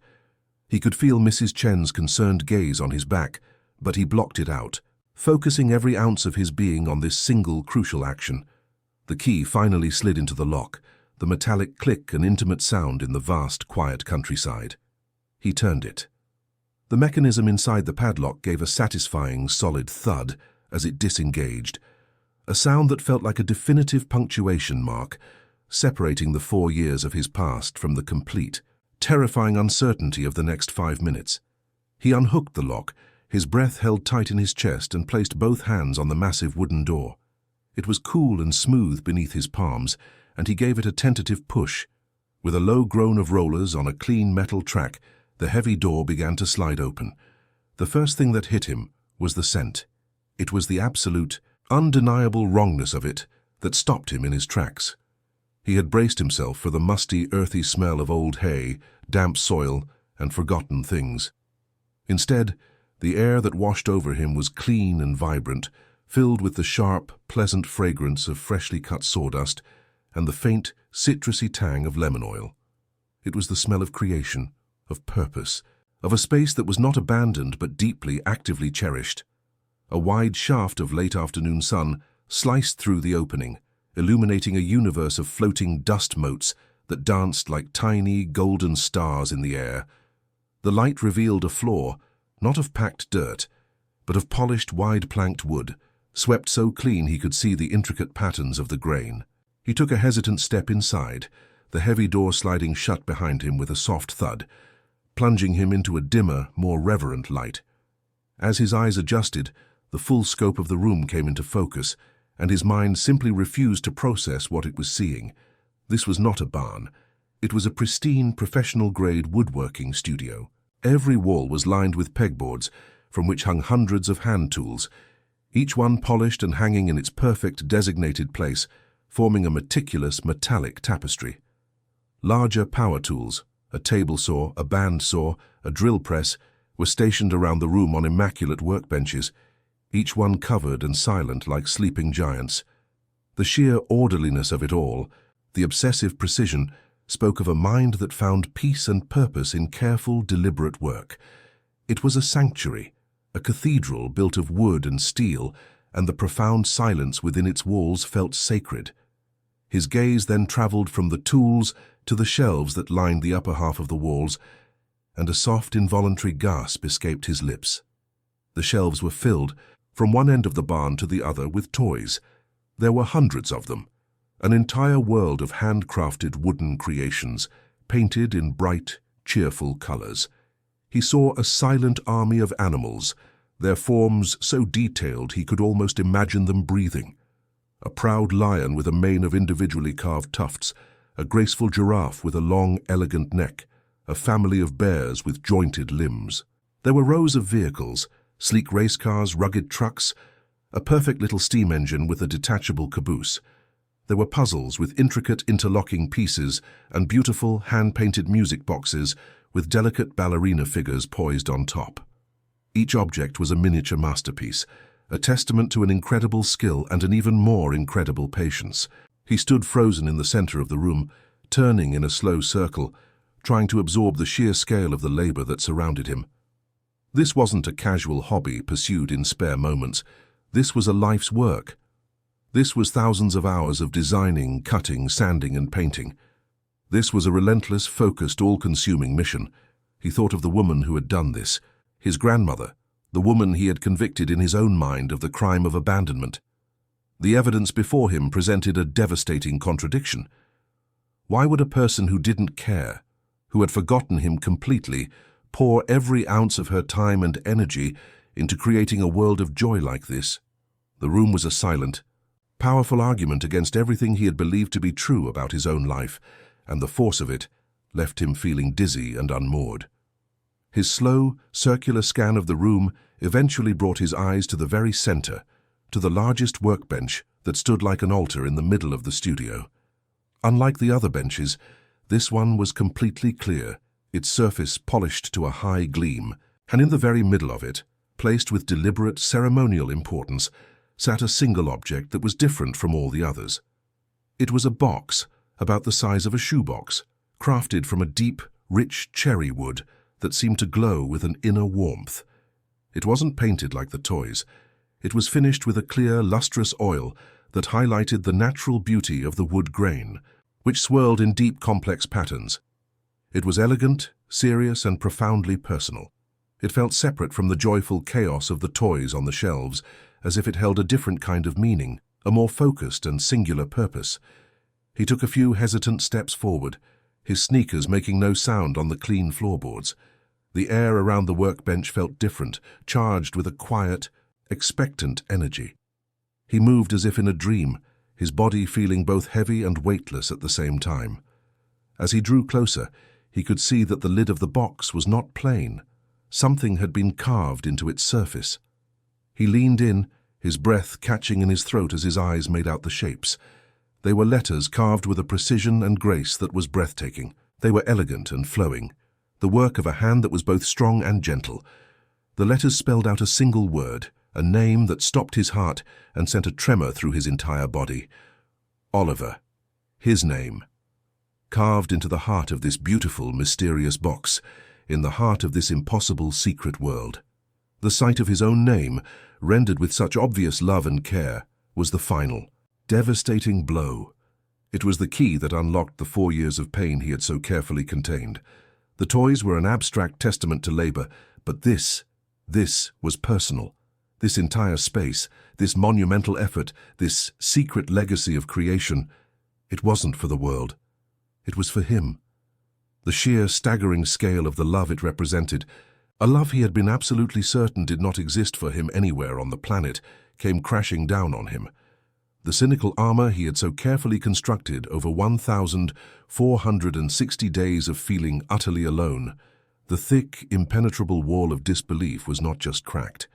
He could feel Mrs. Chen's concerned gaze on his back, but he blocked it out, focusing every ounce of his being on this single crucial action. The key finally slid into the lock, the metallic click an intimate sound in the vast, quiet countryside. He turned it. The mechanism inside the padlock gave a satisfying, solid thud as it disengaged, a sound that felt like a definitive punctuation mark, separating the 4 years of his past from the complete, terrifying uncertainty of the next 5 minutes. He unhooked the lock, his breath held tight in his chest, and placed both hands on the massive wooden door. It was cool and smooth beneath his palms, and he gave it a tentative push. With a low groan of rollers on a clean metal track, the heavy door began to slide open. The first thing that hit him was the scent. It was the absolute, undeniable wrongness of it that stopped him in his tracks. He had braced himself for the musty, earthy smell of old hay, damp soil, and forgotten things. Instead, the air that washed over him was clean and vibrant, filled with the sharp, pleasant fragrance of freshly cut sawdust and the faint, citrusy tang of lemon oil. It was the smell of creation, of purpose, of a space that was not abandoned but deeply, actively cherished. A wide shaft of late afternoon sun sliced through the opening, illuminating a universe of floating dust motes that danced like tiny golden stars in the air. The light revealed a floor, not of packed dirt, but of polished, wide-planked wood, swept so clean he could see the intricate patterns of the grain. He took a hesitant step inside, the heavy door sliding shut behind him with a soft thud, plunging him into a dimmer, more reverent light. As his eyes adjusted, the full scope of the room came into focus, and his mind simply refused to process what it was seeing. This was not a barn. It was a pristine, professional-grade woodworking studio. Every wall was lined with pegboards, from which hung hundreds of hand tools, each one polished and hanging in its perfect designated place, forming a meticulous metallic tapestry. Larger power tools, a table saw, a band saw, a drill press, were stationed around the room on immaculate workbenches, each one covered and silent like sleeping giants. The sheer orderliness of it all, the obsessive precision, spoke of a mind that found peace and purpose in careful, deliberate work. It was a sanctuary, a cathedral built of wood and steel, and the profound silence within its walls felt sacred. His gaze then traveled from the tools to the shelves that lined the upper half of the walls, and a soft, involuntary gasp escaped his lips. The shelves were filled, from one end of the barn to the other, with toys. There were hundreds of them, an entire world of handcrafted wooden creations, painted in bright, cheerful colors. He saw a silent army of animals, their forms so detailed he could almost imagine them breathing. A proud lion with a mane of individually carved tufts, a graceful giraffe with a long, elegant neck, a family of bears with jointed limbs. There were rows of vehicles, sleek race cars, rugged trucks, a perfect little steam engine with a detachable caboose. There were puzzles with intricate interlocking pieces and beautiful hand-painted music boxes with delicate ballerina figures poised on top. Each object was a miniature masterpiece, a testament to an incredible skill and an even more incredible patience. He stood frozen in the center of the room, turning in a slow circle, trying to absorb the sheer scale of the labor that surrounded him. This wasn't a casual hobby pursued in spare moments. This was a life's work. This was thousands of hours of designing, cutting, sanding, and painting. This was a relentless, focused, all-consuming mission. He thought of the woman who had done this, his grandmother, the woman he had convicted in his own mind of the crime of abandonment. The evidence before him presented a devastating contradiction. Why would a person who didn't care, who had forgotten him completely, pour every ounce of her time and energy into creating a world of joy like this? The room was a silent, powerful argument against everything he had believed to be true about his own life, and the force of it left him feeling dizzy and unmoored. His slow, circular scan of the room eventually brought his eyes to the very center, to the largest workbench that stood like an altar in the middle of the studio. Unlike the other benches, this one was completely clear, its surface polished to a high gleam, and in the very middle of it, placed with deliberate ceremonial importance, sat a single object that was different from all the others. It was a box, about the size of a shoebox, crafted from a deep, rich cherry wood that seemed to glow with an inner warmth. It wasn't painted like the toys. It was finished with a clear, lustrous oil that highlighted the natural beauty of the wood grain, which swirled in deep, complex patterns. It was elegant, serious, and profoundly personal. It felt separate from the joyful chaos of the toys on the shelves, as if it held a different kind of meaning, a more focused and singular purpose. He took a few hesitant steps forward, his sneakers making no sound on the clean floorboards. The air around the workbench felt different, charged with a quiet, expectant energy. He moved as if in a dream, his body feeling both heavy and weightless at the same time. As he drew closer, he could see that the lid of the box was not plain. Something had been carved into its surface. He leaned in, his breath catching in his throat as his eyes made out the shapes. They were letters carved with a precision and grace that was breathtaking. They were elegant and flowing, the work of a hand that was both strong and gentle. The letters spelled out a single word, a name that stopped his heart and sent a tremor through his entire body. Oliver. His name. Carved into the heart of this beautiful, mysterious box, in the heart of this impossible secret world. The sight of his own name, rendered with such obvious love and care, was the final, devastating blow. It was the key that unlocked the 4 years of pain he had so carefully contained. The toys were an abstract testament to labor, but this was personal. This entire space, this monumental effort, this secret legacy of creation, it wasn't for the world. It was for him. The sheer, staggering scale of the love it represented, a love he had been absolutely certain did not exist for him anywhere on the planet, came crashing down on him. The cynical armor he had so carefully constructed over 1,460 days of feeling utterly alone, the thick, impenetrable wall of disbelief was not just cracked.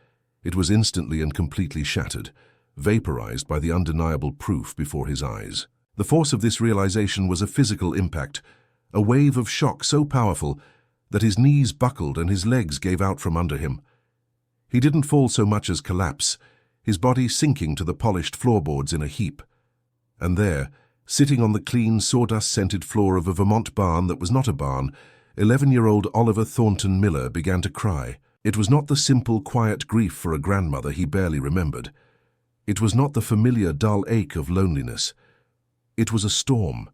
It was instantly and completely shattered, vaporized by the undeniable proof before his eyes. The force of this realization was a physical impact, a wave of shock so powerful that his knees buckled and his legs gave out from under him. He didn't fall so much as collapse, his body sinking to the polished floorboards in a heap. And there, sitting on the clean, sawdust-scented floor of a Vermont barn that was not a barn, 11-year-old Oliver Thornton Miller began to cry. It was not the simple, quiet grief for a grandmother he barely remembered. It was not the familiar, dull ache of loneliness. It was a storm.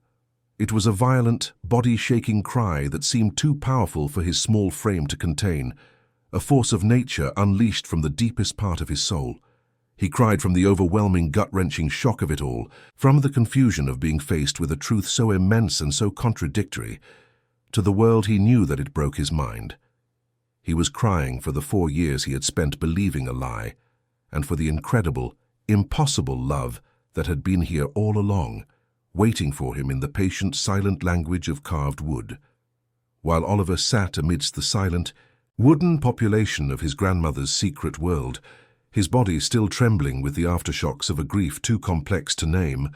It was a violent, body-shaking cry that seemed too powerful for his small frame to contain, a force of nature unleashed from the deepest part of his soul. He cried from the overwhelming, gut-wrenching shock of it all, from the confusion of being faced with a truth so immense and so contradictory. To the world he knew that it broke his mind. He was crying for the 4 years he had spent believing a lie, and for the incredible, impossible love that had been here all along, waiting for him in the patient, silent language of carved wood. While Oliver sat amidst the silent, wooden population of his grandmother's secret world, his body still trembling with the aftershocks of a grief too complex to name,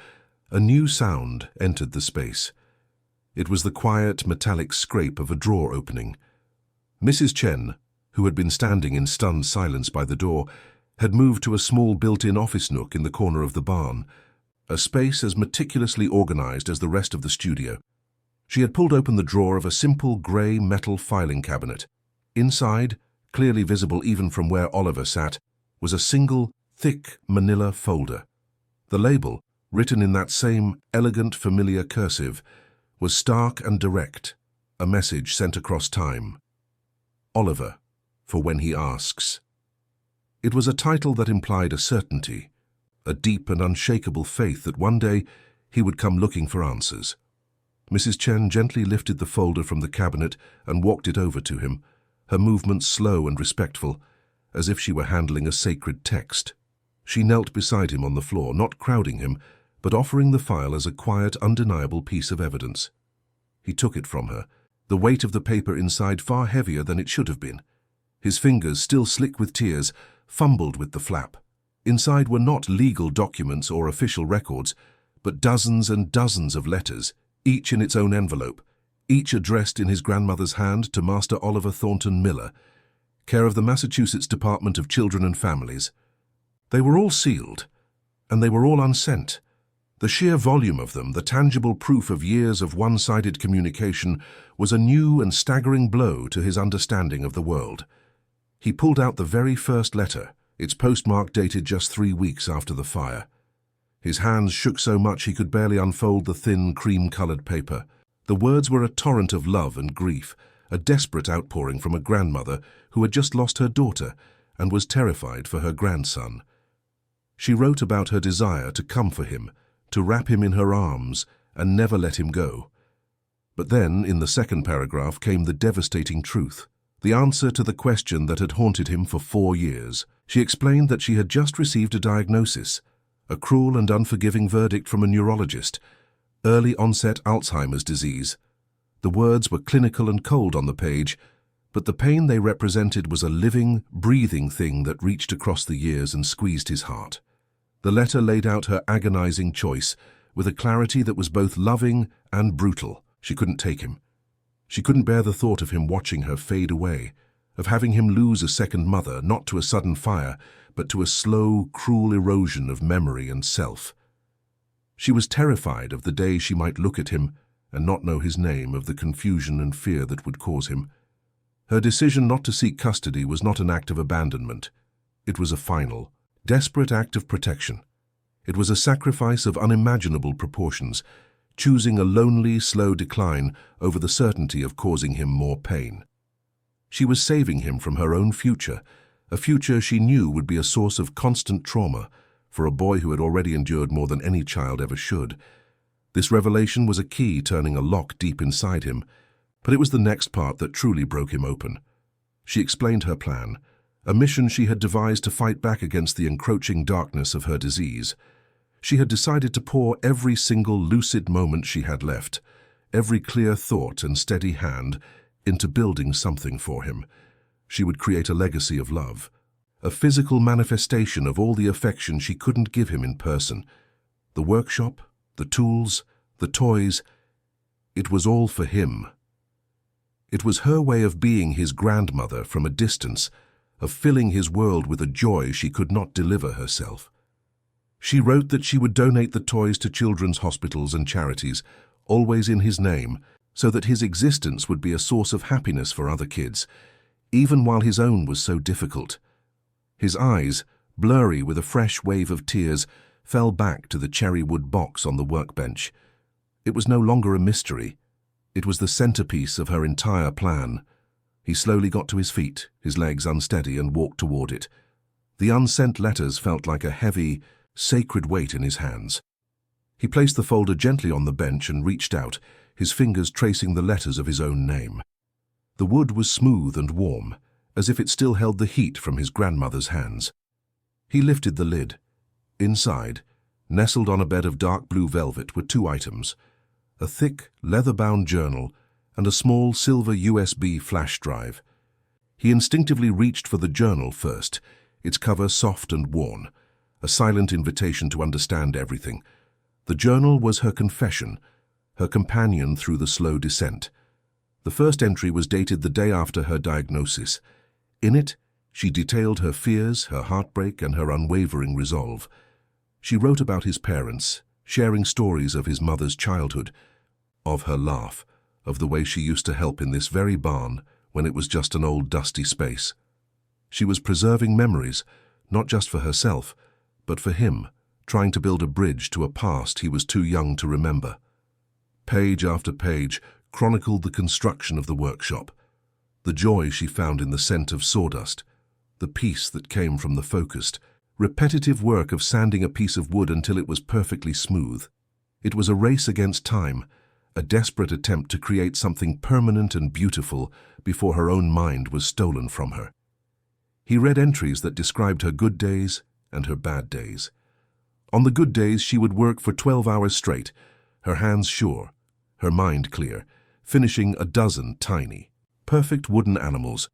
a new sound entered the space. It was the quiet, metallic scrape of a drawer opening. Mrs. Chen, who had been standing in stunned silence by the door, had moved to a small built-in office nook in the corner of the barn, a space as meticulously organized as the rest of the studio. She had pulled open the drawer of a simple grey metal filing cabinet. Inside, clearly visible even from where Oliver sat, was a single, thick manila folder. The label, written in that same elegant, familiar cursive, was stark and direct, a message sent across time. Oliver, for when he asks. It was a title that implied a certainty, a deep and unshakable faith that one day he would come looking for answers. Mrs. Chen gently lifted the folder from the cabinet and walked it over to him, her movements slow and respectful, as if she were handling a sacred text. She knelt beside him on the floor, not crowding him, but offering the file as a quiet, undeniable piece of evidence. He took it from her, the weight of the paper inside far heavier than it should have been. His fingers, still slick with tears, fumbled with the flap. Inside were not legal documents or official records, but dozens and dozens of letters, each in its own envelope, each addressed in his grandmother's hand to Master Oliver Thornton Miller, care of the Massachusetts Department of Children and Families. They were all sealed, and they were all unsent. The sheer volume of them, the tangible proof of years of one-sided communication, was a new and staggering blow to his understanding of the world. He pulled out the very first letter, its postmark dated just 3 weeks after the fire. His hands shook so much he could barely unfold the thin, cream-colored paper. The words were a torrent of love and grief, a desperate outpouring from a grandmother who had just lost her daughter and was terrified for her grandson. She wrote about her desire to come for him, to wrap him in her arms and never let him go. But then, in the second paragraph, came the devastating truth, the answer to the question that had haunted him for 4 years. She explained that she had just received a diagnosis, a cruel and unforgiving verdict from a neurologist, early-onset Alzheimer's disease. The words were clinical and cold on the page, but the pain they represented was a living, breathing thing that reached across the years and squeezed his heart. The letter laid out her agonizing choice with a clarity that was both loving and brutal. She couldn't take him. She couldn't bear the thought of him watching her fade away, of having him lose a second mother, not to a sudden fire, but to a slow, cruel erosion of memory and self. She was terrified of the day she might look at him and not know his name, of the confusion and fear that would cause him. Her decision not to seek custody was not an act of abandonment. It was a final, desperate act of protection. It was a sacrifice of unimaginable proportions, choosing a lonely, slow decline over the certainty of causing him more pain. She was saving him from her own future, a future she knew would be a source of constant trauma for a boy who had already endured more than any child ever should. This revelation was a key turning a lock deep inside him, but it was the next part that truly broke him open. She explained her plan, a mission she had devised to fight back against the encroaching darkness of her disease. She had decided to pour every single lucid moment she had left, every clear thought and steady hand, into building something for him. She would create a legacy of love, a physical manifestation of all the affection she couldn't give him in person. The workshop, the tools, the toys, it was all for him. It was her way of being his grandmother from a distance, of filling his world with a joy she could not deliver herself. She wrote that she would donate the toys to children's hospitals and charities, always in his name, so that his existence would be a source of happiness for other kids, even while his own was so difficult. His eyes, blurry with a fresh wave of tears, fell back to the cherry wood box on the workbench. It was no longer a mystery. It was the centerpiece of her entire plan. He slowly got to his feet, his legs unsteady, and walked toward it. The unsent letters felt like a heavy, sacred weight in his hands. He placed the folder gently on the bench and reached out, his fingers tracing the letters of his own name. The wood was smooth and warm, as if it still held the heat from his grandmother's hands. He lifted the lid. Inside, nestled on a bed of dark blue velvet, were two items: a thick, leather-bound journal and a small silver USB flash drive. He instinctively reached for the journal first, its cover soft and worn, a silent invitation to understand everything. The journal was her confession, her companion through the slow descent. The first entry was dated the day after her diagnosis. In it, she detailed her fears, her heartbreak, and her unwavering resolve. She wrote about his parents, sharing stories of his mother's childhood, of her laugh, of the way she used to help in this very barn when it was just an old dusty space. She was preserving memories, not just for herself, but for him, trying to build a bridge to a past he was too young to remember. Page after page chronicled the construction of the workshop, the joy she found in the scent of sawdust, the peace that came from the focused, repetitive work of sanding a piece of wood until it was perfectly smooth. It was a race against time, a desperate attempt to create something permanent and beautiful before her own mind was stolen from her. He read entries that described her good days and her bad days. On the good days, she would work for 12 hours straight, her hands sure, her mind clear, finishing a dozen tiny, perfect wooden animals.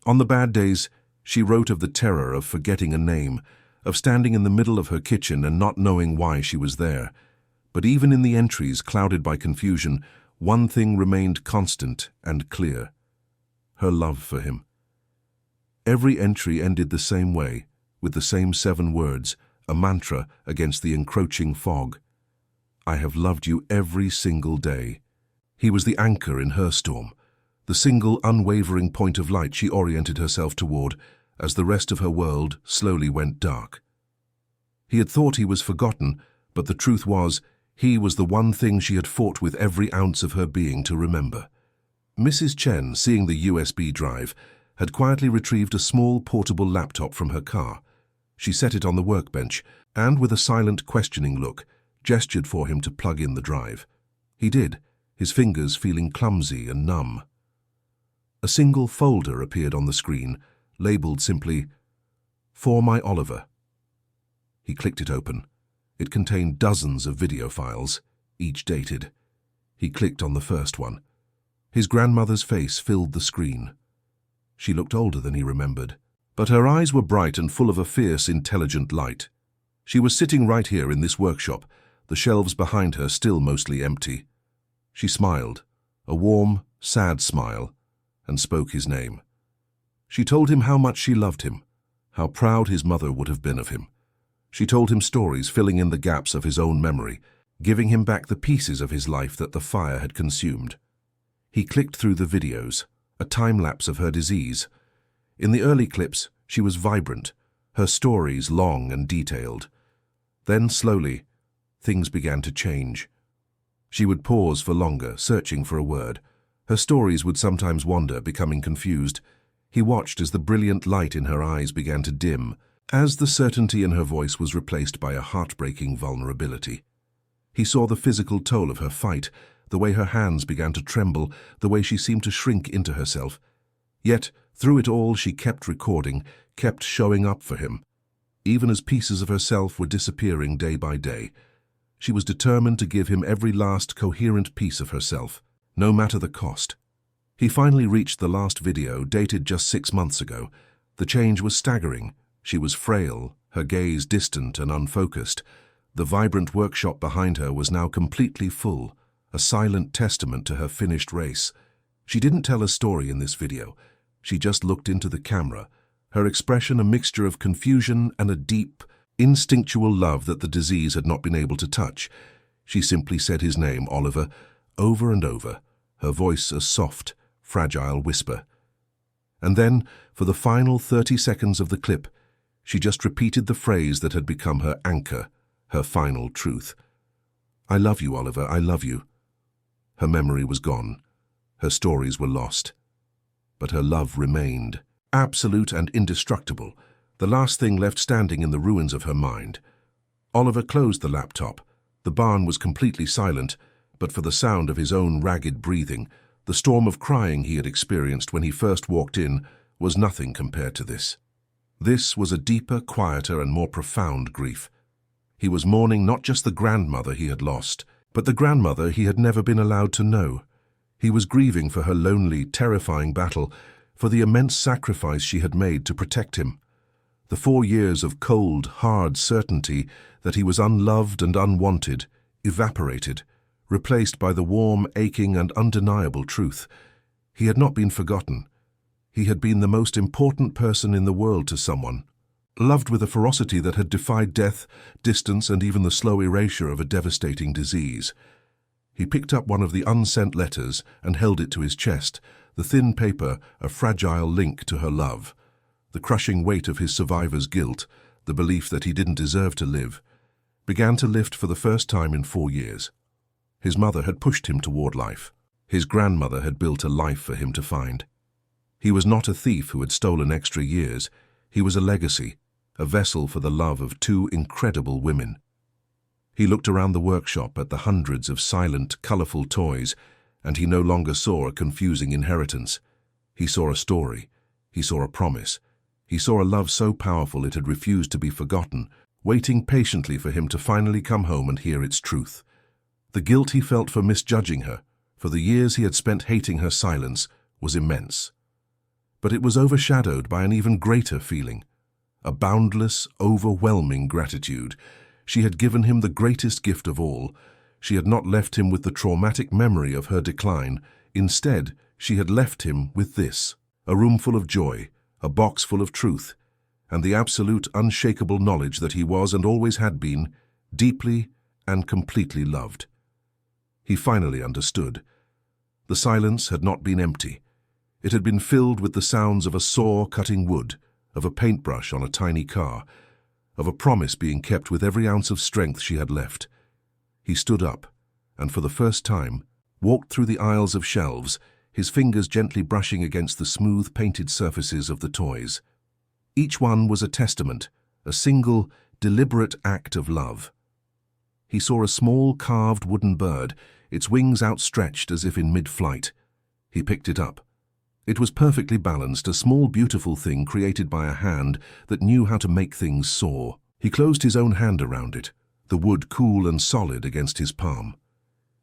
On the bad days, she wrote of the terror of forgetting a name, of standing in the middle of her kitchen and not knowing why she was there. But even in the entries clouded by confusion, one thing remained constant and clear: her love for him. Every entry ended the same way, with the same 7 words, a mantra against the encroaching fog: I have loved you every single day. He was the anchor in her storm, the single unwavering point of light she oriented herself toward as the rest of her world slowly went dark. He had thought he was forgotten, but the truth was, he was the one thing she had fought with every ounce of her being to remember. Mrs. Chen, seeing the USB drive, had quietly retrieved a small portable laptop from her car. She set it on the workbench and, with a silent, questioning look, gestured for him to plug in the drive. He did, his fingers feeling clumsy and numb. A single folder appeared on the screen, labeled simply, "For my Oliver." He clicked it open. It contained dozens of video files, each dated. He clicked on the first one. His grandmother's face filled the screen. She looked older than he remembered, but her eyes were bright and full of a fierce, intelligent light. She was sitting right here in this workshop, the shelves behind her still mostly empty. She smiled, a warm, sad smile, and spoke his name. She told him how much she loved him, how proud his mother would have been of him. She told him stories, filling in the gaps of his own memory, giving him back the pieces of his life that the fire had consumed. He clicked through the videos, a time-lapse of her disease. In the early clips, she was vibrant, her stories long and detailed. Then, slowly, things began to change. She would pause for longer, searching for a word. Her stories would sometimes wander, becoming confused. He watched as the brilliant light in her eyes began to dim, as the certainty in her voice was replaced by a heartbreaking vulnerability. He saw the physical toll of her fight, the way her hands began to tremble, the way she seemed to shrink into herself. Yet, through it all, she kept recording, kept showing up for him. Even as pieces of herself were disappearing day by day, she was determined to give him every last coherent piece of herself, no matter the cost. He finally reached the last video, dated just 6 months ago. The change was staggering. She was frail, her gaze distant and unfocused. The vibrant workshop behind her was now completely full, a silent testament to her finished race. She didn't tell a story in this video. She just looked into the camera, her expression a mixture of confusion and a deep, instinctual love that the disease had not been able to touch. She simply said his name, Oliver, over and over, her voice a soft, fragile whisper. And then, for the final 30 seconds of the clip, she just repeated the phrase that had become her anchor, her final truth. "I love you, Oliver, I love you." Her memory was gone. Her stories were lost. But her love remained, absolute and indestructible, the last thing left standing in the ruins of her mind. Oliver closed the laptop. The barn was completely silent, but for the sound of his own ragged breathing, the storm of crying he had experienced when he first walked in was nothing compared to this. This was a deeper, quieter, and more profound grief. He was mourning not just the grandmother he had lost, but the grandmother he had never been allowed to know. He was grieving for her lonely, terrifying battle, for the immense sacrifice she had made to protect him. The 4 years of cold, hard certainty that he was unloved and unwanted evaporated, replaced by the warm, aching, and undeniable truth. He had not been forgotten. He had been the most important person in the world to someone, loved with a ferocity that had defied death, distance, and even the slow erasure of a devastating disease. He picked up one of the unsent letters and held it to his chest, the thin paper a fragile link to her love. The crushing weight of his survivor's guilt, the belief that he didn't deserve to live, began to lift for the first time in 4 years. His mother had pushed him toward life. His grandmother had built a life for him to find. He was not a thief who had stolen extra years. He was a legacy, a vessel for the love of 2 incredible women. He looked around the workshop at the hundreds of silent, colorful toys, and he no longer saw a confusing inheritance. He saw a story. He saw a promise. He saw a love so powerful it had refused to be forgotten, waiting patiently for him to finally come home and hear its truth. The guilt he felt for misjudging her, for the years he had spent hating her silence, was immense. But it was overshadowed by an even greater feeling, a boundless, overwhelming gratitude. She had given him the greatest gift of all. She had not left him with the traumatic memory of her decline. Instead, she had left him with this, a room full of joy, a box full of truth, and the absolute, unshakable knowledge that he was and always had been deeply and completely loved. He finally understood. The silence had not been empty. It had been filled with the sounds of a saw cutting wood, of a paintbrush on a tiny car, of a promise being kept with every ounce of strength she had left. He stood up, and for the first time, walked through the aisles of shelves, his fingers gently brushing against the smooth, painted surfaces of the toys. Each one was a testament, a single, deliberate act of love. He saw a small, carved wooden bird, its wings outstretched as if in mid-flight. He picked it up. It was perfectly balanced, a small, beautiful thing created by a hand that knew how to make things soar. He closed his own hand around it, the wood cool and solid against his palm.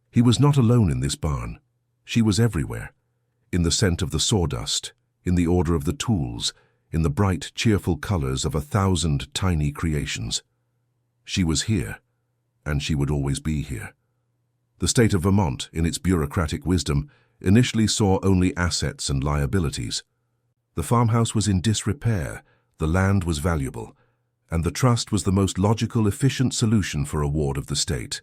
He was not alone in this barn. She was everywhere, in the scent of the sawdust, in the order of the tools, in the bright, cheerful colors of 1,000 tiny creations. She was here, and she would always be here. The state of Vermont, in its bureaucratic wisdom, initially saw only assets and liabilities. The farmhouse was in disrepair, the land was valuable, and the trust was the most logical, efficient solution for a ward of the state.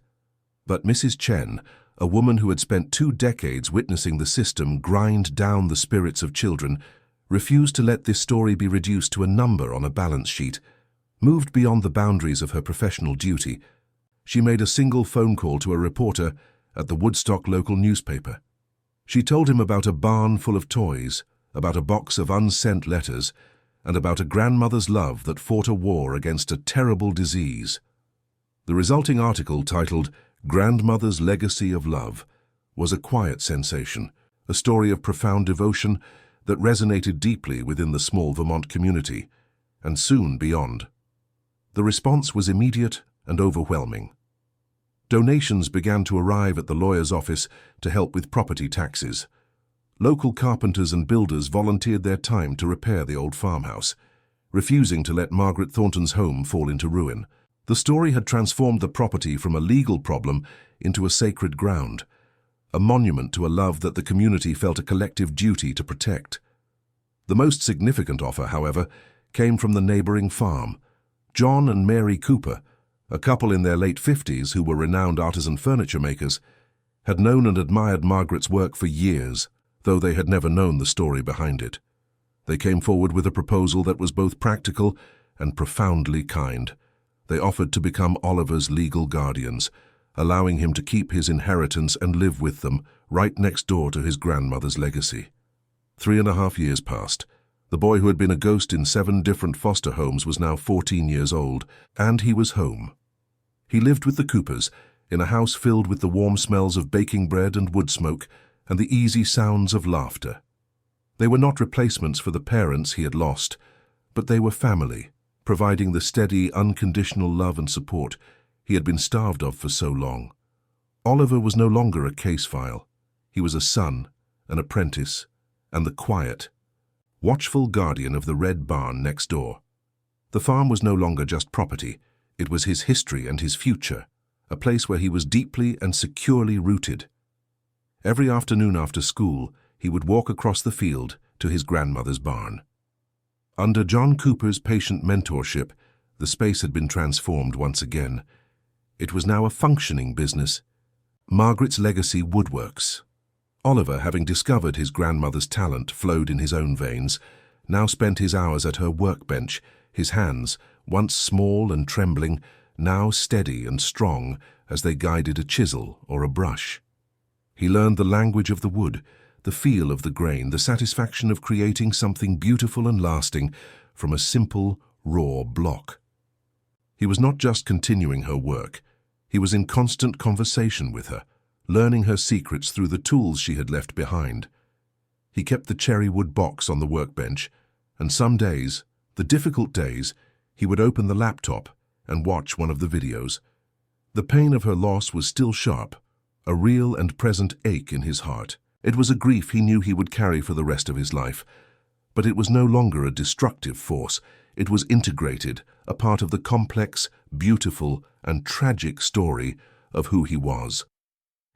But Mrs. Chen, a woman who had spent 2 decades witnessing the system grind down the spirits of children, refused to let this story be reduced to a number on a balance sheet. Moved beyond the boundaries of her professional duty, she made a single phone call to a reporter at the Woodstock local newspaper. She told him about a barn full of toys, about a box of unsent letters, and about a grandmother's love that fought a war against a terrible disease. The resulting article, titled "Grandmother's Legacy of Love," was a quiet sensation, a story of profound devotion that resonated deeply within the small Vermont community, and soon beyond. The response was immediate and overwhelming. Donations began to arrive at the lawyer's office to help with property taxes. Local carpenters and builders volunteered their time to repair the old farmhouse, refusing to let Margaret Thornton's home fall into ruin. The story had transformed the property from a legal problem into a sacred ground, a monument to a love that the community felt a collective duty to protect. The most significant offer, however, came from the neighboring farm. John and Mary Cooper, a couple in their late 50s who were renowned artisan furniture makers, had known and admired Margaret's work for years, though they had never known the story behind it. They came forward with a proposal that was both practical and profoundly kind. They offered to become Oliver's legal guardians, allowing him to keep his inheritance and live with them right next door to his grandmother's legacy. 3.5 years passed. The boy who had been a ghost in 7 different foster homes was now 14 years old, and he was home. He lived with the Coopers in a house filled with the warm smells of baking bread and wood smoke and the easy sounds of laughter. They were not replacements for the parents he had lost, but they were family, providing the steady, unconditional love and support he had been starved of for so long. Oliver was no longer a case file. He was a son, an apprentice, and the quiet, watchful guardian of the red barn next door. The farm was no longer just property. It was his history and his future, a place where he was deeply and securely rooted. Every afternoon after school, he would walk across the field to his grandmother's barn. Under John Cooper's patient mentorship, the space had been transformed once again. It was now a functioning business, Margaret's Legacy Woodworks. Oliver, having discovered his grandmother's talent flowed in his own veins, now spent his hours at her workbench, his hands, once small and trembling, now steady and strong as they guided a chisel or a brush. He learned the language of the wood, the feel of the grain, the satisfaction of creating something beautiful and lasting from a simple, raw block. He was not just continuing her work, he was in constant conversation with her, learning her secrets through the tools she had left behind. He kept the cherry wood box on the workbench, and some days, the difficult days, he would open the laptop and watch one of the videos. The pain of her loss was still sharp, a real and present ache in his heart. It was a grief he knew he would carry for the rest of his life, but it was no longer a destructive force. It was integrated, a part of the complex, beautiful, and tragic story of who he was.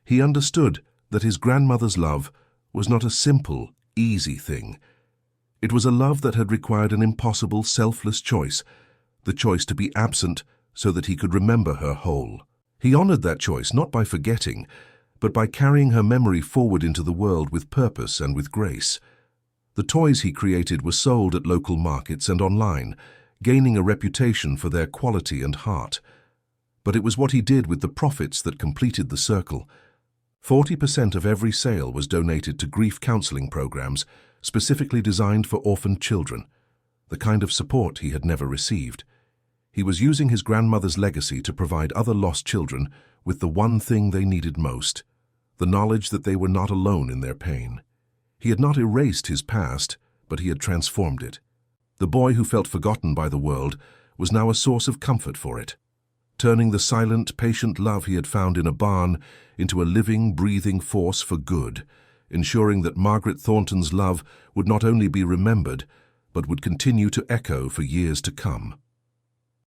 He understood that his grandmother's love was not a simple, easy thing. It was a love that had required an impossible, selfless choice, the choice to be absent so that he could remember her whole. He honored that choice not by forgetting, but by carrying her memory forward into the world with purpose and with grace. The toys he created were sold at local markets and online, gaining a reputation for their quality and heart. But it was what he did with the profits that completed the circle. 40% of every sale was donated to grief counseling programs specifically designed for orphaned children, the kind of support he had never received. He was using his grandmother's legacy to provide other lost children with the one thing they needed most, the knowledge that they were not alone in their pain. He had not erased his past, but he had transformed it. The boy who felt forgotten by the world was now a source of comfort for it, turning the silent, patient love he had found in a barn into a living, breathing force for good, ensuring that Margaret Thornton's love would not only be remembered, but would continue to echo for years to come.